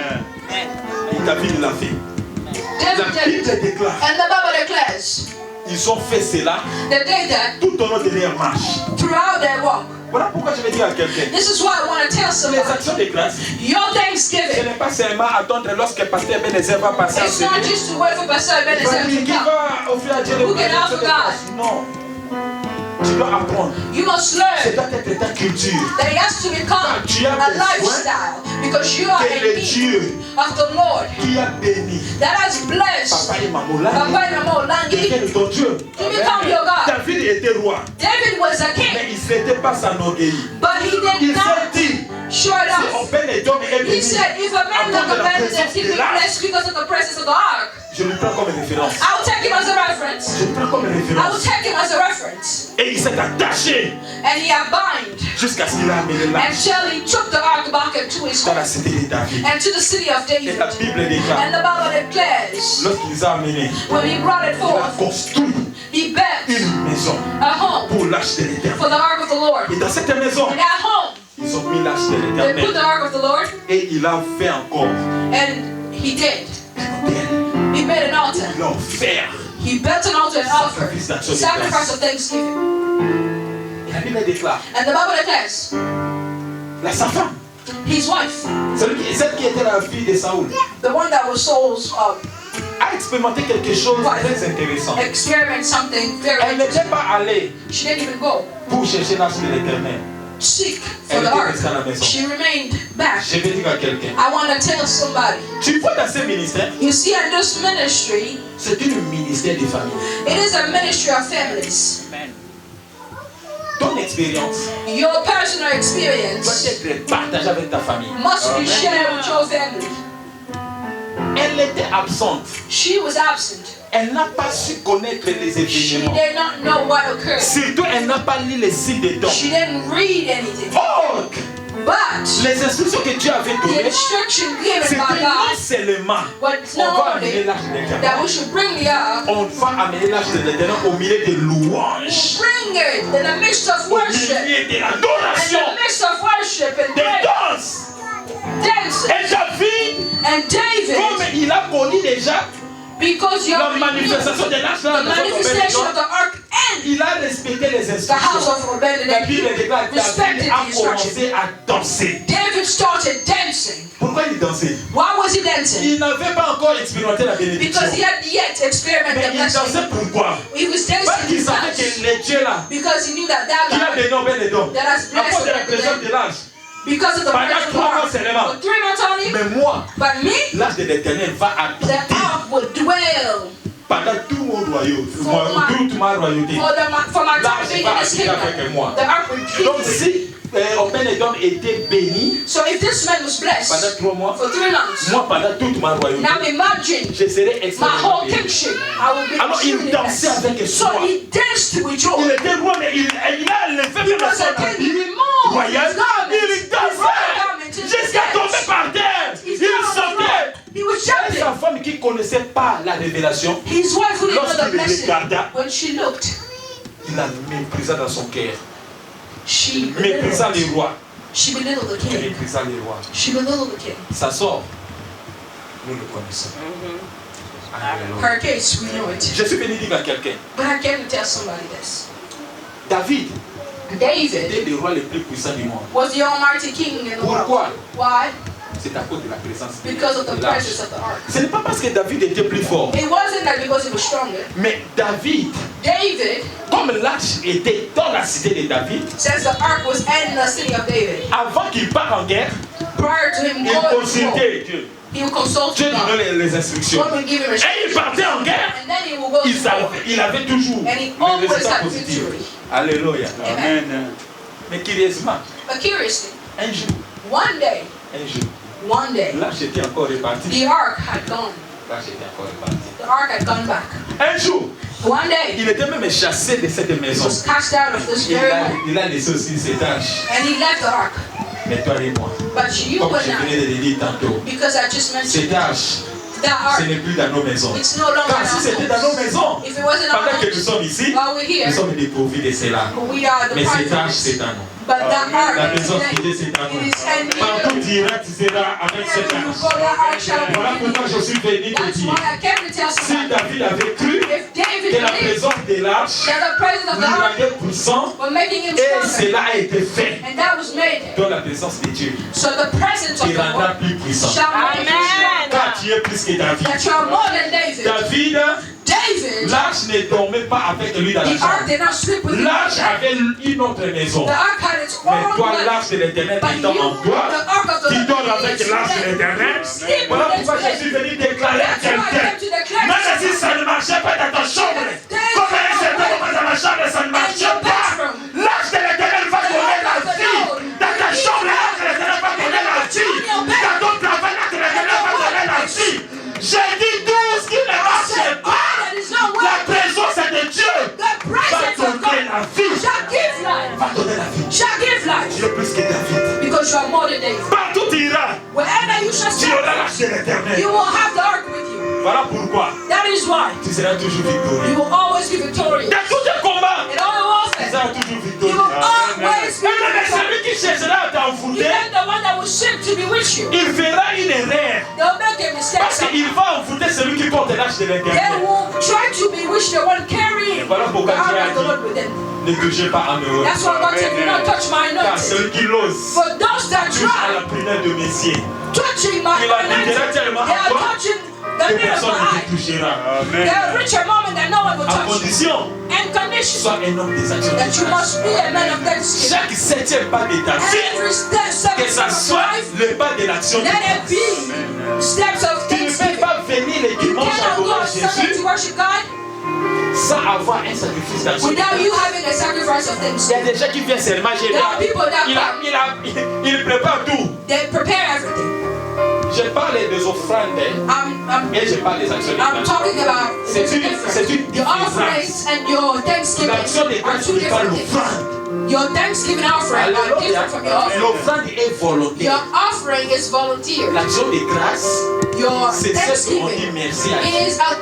Et David l'a fait. La David did. Bible déclare, And the Bible declares ils ont fait cela that they did tout au long de leur marche. throughout their walk. Voilà pourquoi je vais dire à quelqu'un, This is why I want to tell les somebody, actions de grâce, your ce thanksgiving, n'est pas seulement attendre lorsque Pasteur Ebenezer va passer à it's not Seigneur. just to wait for Pastor Il va Ebenezer dire to qui come. va offrir à Dieu les Who can actions offer de grâce. Non. Tu dois apprendre. You must C'est learn doit être ta culture. that it has to become Tu as a besoin lifestyle because you are que in le need Dieu of the Lord qui a béni that has blessed papa et maman là, Papa and Mama Langi devienne ton Dieu. to become your God. David était roi, David was a mais king, il ne s'était pas s'enorgueillir. but he Il did not s'est dit, show it si off. Obed-Edom est He béni, said, if a man à cause like de a la man présence that he de be l'arche, blessed because of the presence of the ark, je le prends comme référence. I'll take him as a reference. Je le prends comme I will référence. take him as a reference. Et il s'est attaché And he abided jusqu'à ce qu'il a amené l'arche until he took the ark back into his dans home la cité de David. and to the city of Et David. la Bible déclare, And the Bible declares, lorsqu'il les a amenés, when he brought it il a forth, construit he built une maison a home pour l'arche de l'éternel. for the ark of the Lord. Et dans cette maison, And at home, ils ont mis l'arche de they put the l'éternel. ark of the Lord, Et il a fait encore and he did. un autel. He made an altar. Il a offert. He built an altar and offered sacrifice of thanksgiving. Et la Bible déclare, And the Bible declares, sa femme, his wife, celle qui était la fille de Saoul, the one that was Saul's, a expérimenté quelque chose de très intéressant. experiment something very Elle interesting. n'était pas allée She didn't even go pour chercher l'arche de l'éternel. seek for Elle the était ark. restée à la maison. She remained back. Je vais dire à quelqu'un, I want to tell somebody. tu vois dans ce ministère, You see, in this ministry, c'est un ministère des familles. it is a ministry of families. Ton expérience Your personal doit experience être partagée avec ta famille. must be shared with your family. Elle était absente. She was absent. Elle n'a pas su connaître les She événements. did not know what occurred. Surtout, elle n'a pas lu les signes des dons. She didn't read anything. Or, But les instructions que Dieu avait the données, instruction given c'était by non God seulement was on va not amener only l'arche de l'éternel, that we should bring the ark, on va amener l'arche de l'éternel au milieu des louanges, bring it in the midst of au worship, milieu de in l'adoration, the midst of worship and des prayer, danses. dancing. Et David, And David, comme il a connu déjà because you la already knew manifestation de l'arche the dans la maison manifestation of d'Obed-Edom, the ark and il a respecté les the house instructions. of Obed-Edom, La Bible déclare que respected David a the instruction. commencé à danser. David started dancing. Pourquoi il dansait? Why was he dancing? Il n'avait pas encore expérimenté la bénédiction. Because he had yet experimented Mais the il blessing. dansait pourquoi? He was Parce dancing qu'il savait because que les dieux là, he knew that that qui a God, béni Obed-Edom, that has à cause de la blessed présence de l'âge. because of the Pendant presence of 3 mois God. seulement. For 3 months only, Mais moi, but me, l'âge de l'éternel va the habiter ark would dwell pendant tout mon royaume, toute ma royauté. for my time L'âge being va in this habiter kingdom. avec moi. The ark would keep Donc me. si Obed-Edom était béni So if this man was blessed pendant 3 mois, for 3 months, moi pendant toute ma royauté, now imagine je serai my whole extrêmement béni. kingship, I will be Alors il extremely dansait blessed. avec So joie. he danced with Il joy. était roi, mais il a levé He même was son a king, he habit removed royal. his garments. Il His royal garments, dansait his jusqu'à dance. tomber par terre. He Il stood on the sautait. floor. He was Et jumping. sa femme qui ne connaissait pas la révélation, His wife who didn't know the lorsqu'il le blessing, regarda, when she looked, il la méprisa dans son cœur. she Méprisa belittled, les rois. she belittled the king. Méprisa les rois. She belittled the king. Ça sort. nous le connaissons. Her case, we know it. Je suis venu dire à quelqu'un, But I came to tell somebody this. David David était le roi le plus puissant du monde. was the almighty king in the world. Pourquoi? Why? C'est à cause de la présence de Because of the l'arche. presence of the ark. Ce n'est pas parce que David était plus fort, It wasn't that because he was stronger. mais David, David, comme l'arche était dans la cité de David, since the ark was in the city of David, avant qu'il parte en guerre, prior to him il going to war, consultait Dieu. he would consult Dieu lui God. donnait les instructions. God would give him Et il instructions. partait en guerre, And then he would go to war. il avait toujours And he le always résultat had positif. victory. Alléluia. Amen. Mais curieusement, But curiously, un jour, one day, l'arche était encore répartie. the ark had gone. L'arche était encore répartie. The ark had gone back. Un jour, One day, il était même chassé de cette he maison. was cast out of this very home. Il a laissé aussi ses tâches. And he left the ark. Mais toi et moi, But you comme and je venais I, de le dire tantôt, because I just ces mentioned tâches, that ce ark, n'est plus dans nos maisons. it's no longer in Car si our c'était dans nos homes. maisons, If it wasn't our pendant que nous homes, sommes ici, while we're here, nous sommes dépourvus de cela. we are the Mais ces tâches, partners. c'est à nous. But that La ark is maison today. quittée, c'est à It nous. is and Partout tu iras, tu seras avec ces wherever you tâches. go, that ark shall Voilà be. pourquoi je suis venu te That's dire. why I came to tell Si somebody. David avait cru If David que la believed présence de l'arche that the presence of lui the ark rendait puissant, was making him et stronger, cela a été fait and that was made, dans la présence de Dieu, so the presence of qui the rendra Lord plus puissant. shall make you stronger. Car tu es plus que David. That you are more than David. David, David, l'arche ne dormait pas avec lui dans la the ark chambre. did not sleep with him. L'arche avait une autre maison. The ark had its Mais own toi, life. l'arche de l'éternel But qui you, dort en toi, the ark of the tu Lord, dors avec l'arche de l'éternel. sleep Voilà with it pourquoi je today. suis venu déclarer à That's why I quelqu'un. came to declare Même to si ça ne marchait pas dans ta chambre, comme un certain moment dans ma chambre, ça ne marchait pas. L'arche de l'éternel va donner la vie. Dans ta chambre, l'arche de l'éternel va donner la vie. Dans ton travail, l'arche de l'éternel va donner la vie. J'ai dit tout ce qui ne marchait pas. La présence de Dieu the va presence of donner God la vie. shall give life. Va donner la vie. Shall give life. Tu es plus que David. Because you are more than David. Partout tu iras, Wherever you shall tu stand, auras l'arche de l'éternel. you will have the ark with you. Voilà pourquoi That is why tu seras toujours you victorieux. will always be victorious. Dans tous tes combats, In all the tu warfare, seras toujours you victorieux. will always be Et même victorious. celui qui cherchera à t'envoûter, Even the one that will seek to be with you, il fera une erreur. they'll make a mistake. Parce qu'il va envoûter celui qui porte l'arche de They l'éternel. will try to bewitch the one carrying Et voilà the pourquoi Dieu ark a of the Lord dit, with them. ne touchez pas à mes œuvres. That's why God said, do not touch my Car anointing. celui qui l'ose For those that touche à try la prunelle de Messier. touching my Il a anointing, libéré tellement they à are toi touching the que nail of personne my ne eye. te touchera. They will reach a moment that no one will À touch you. condition, And condition sois un homme des actions de that you grâce. must be a man of thanksgiving. Chaque septième pas de ta vie, Every step que ça of soit life, le pas de l'action de let grâce. it be steps of Tu ne peux thanksgiving. pas venir les You dimanches cannot go adorer on Sunday Jésus to worship God sans avoir un sacrifice d'action de without you grâce. having a sacrifice of Il y a thanksgiving. des gens qui viennent seulement, There are people that come, il prépare tout. they prepare everything. Je parle des offrandes et je parle des actions de I'm grâce. talking about C'est there's a une difference. Your différence. offerings and your thanksgiving L'action de are grâce two n'est pas different things. l'offrande. Your thanksgiving offering are Alléluia. different from your offering. L'offrande est Your volontaire. offering is volunteer. L'action de grâce, Your c'est ce qu'on dit thanksgiving merci à Dieu. is a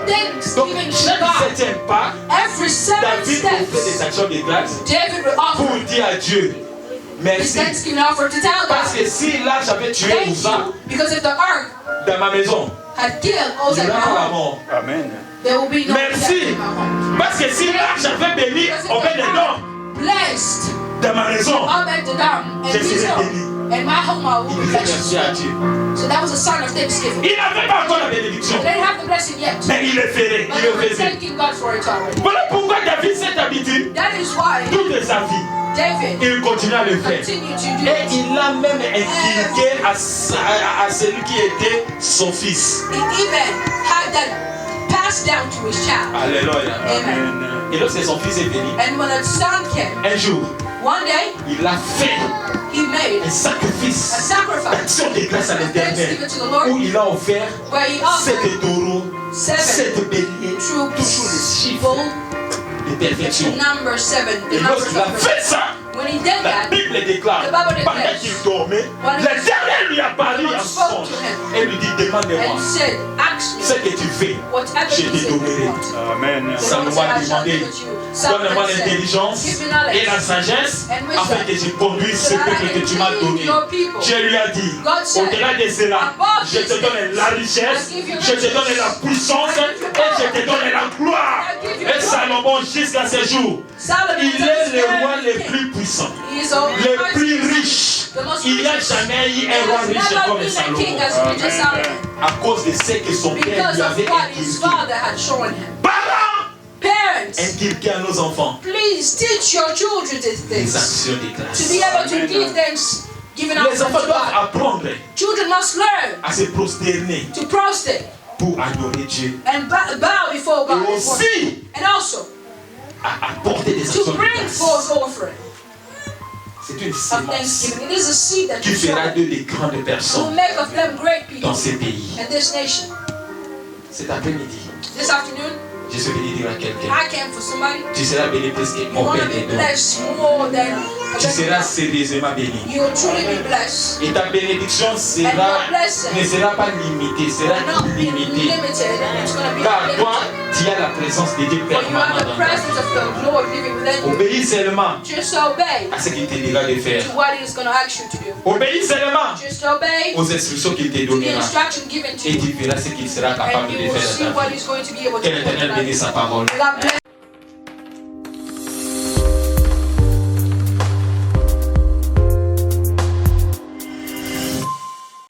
Donc, thanksgiving to chaque God. septième pas, Every seven David fait des steps, actions de grâce David will offer pour dire à Dieu his merci. thanksgiving offer to tell Parce God, que si l'arche avait tué thank Uza you, because if the ark dans ma maison, had killed il n'y Uzziah, aura pas la mort. Amen. there will be no death Merci. in my home. Parce que si l'arche avait béni Because if Obed-Edom blessed dans ma maison, Obed-Edom and Je his serai home, béni. and my home I will il be disait merci à blessed. Dieu. So that was a sign of thanksgiving. Il n'avait pas encore la bénédiction, They didn't have the blessing yet, mais il le ferait, but il they le were faisait. thanking God for it already. Voilà pourquoi David s'est habitué That is why toute sa vie. David Il continue à le faire. continued to do Et it. il a même inculqué à celui qui était son fils. He even had that passed down to his child. Alléluia. Amen. Et lorsque son fils est venu, And when the son came, un jour, one day il a fait he made un a sacrifice sacrifice d'action de grâce à l'éternel thanksgiving to the Lord, où il a offert where he offered 7 taureaux, 7 7 béliers, toujours les chiffres full de perfection. number 7. Et The number lorsqu'il a fait ça, when he did la that, Bible déclare, The Bible declares, pendant qu'il dormait, when he- l'éternel lui apparut God en spoke songe to him et lui dit, demandez-moi. and said, ask me. ce que tu veux, whatever je it te is that you donnerai. want. Amen. The Salomon Lord said, a I shall demandé, give it to you. donne-moi Solomon said, l'intelligence give me knowledge et la sagesse and wisdom, afin que je conduise ce so that I peuple can que tu m'as lead donné. your people. Je lui ai dit, God said, au-delà de cela, above je te these donne things, la richesse, I give you je te donne riches, la puissance I give you et je te power, donne la gloire. I give you Et glory. Salomon, jusqu'à ce jour, Solomon il is est le very roi le king. plus puissant, He is a le plus mighty riche. the most Il n'y a richest. jamais eu There un roi has riche never comme been a king Salomon. as rich as Solomon À cause de ce que son père because lui of avait what his inculqué. father had shown him. Parents, Parents, inculquez à nos enfants please teach your children these les things. actions de To grâce. be able to give thanks, giving out Les to enfants doivent God. apprendre Children must learn à se prosterner to prostrate pour adorer Dieu. and bow before God Et aussi and also à apporter des to actions de bring forth grâce. offering C'est une of sémence thanksgiving. It is a seed that qui you fera sow d'eux des grandes will personnes make of them great people dans ces pays. in this nation. Cet après-midi, This afternoon, je suis venu dire à quelqu'un, I came for somebody. tu seras béni plus que You're mon going père to et be toi. blessed more than Tu seras sérieusement béni. you will truly be blessed. Et ta bénédiction ne sera pas limitée, sera Not be illimitée. limited. It's going to be Car toi, unlimited. tu as la présence de Dieu For you have permanente the dans ta presence vie. of the Lord living within you. Obéis seulement Just obey à ce qu'il te dira de faire. to what He is going to ask you to do. Obéis seulement Just obey aux instructions qu'il te to the donnera. instruction given to Et you. tu verras ce qu'il sera capable And de you will faire see dans ta what vie. He's going to be able Que to do in l'Éternel your bénisse life. sa parole. God bless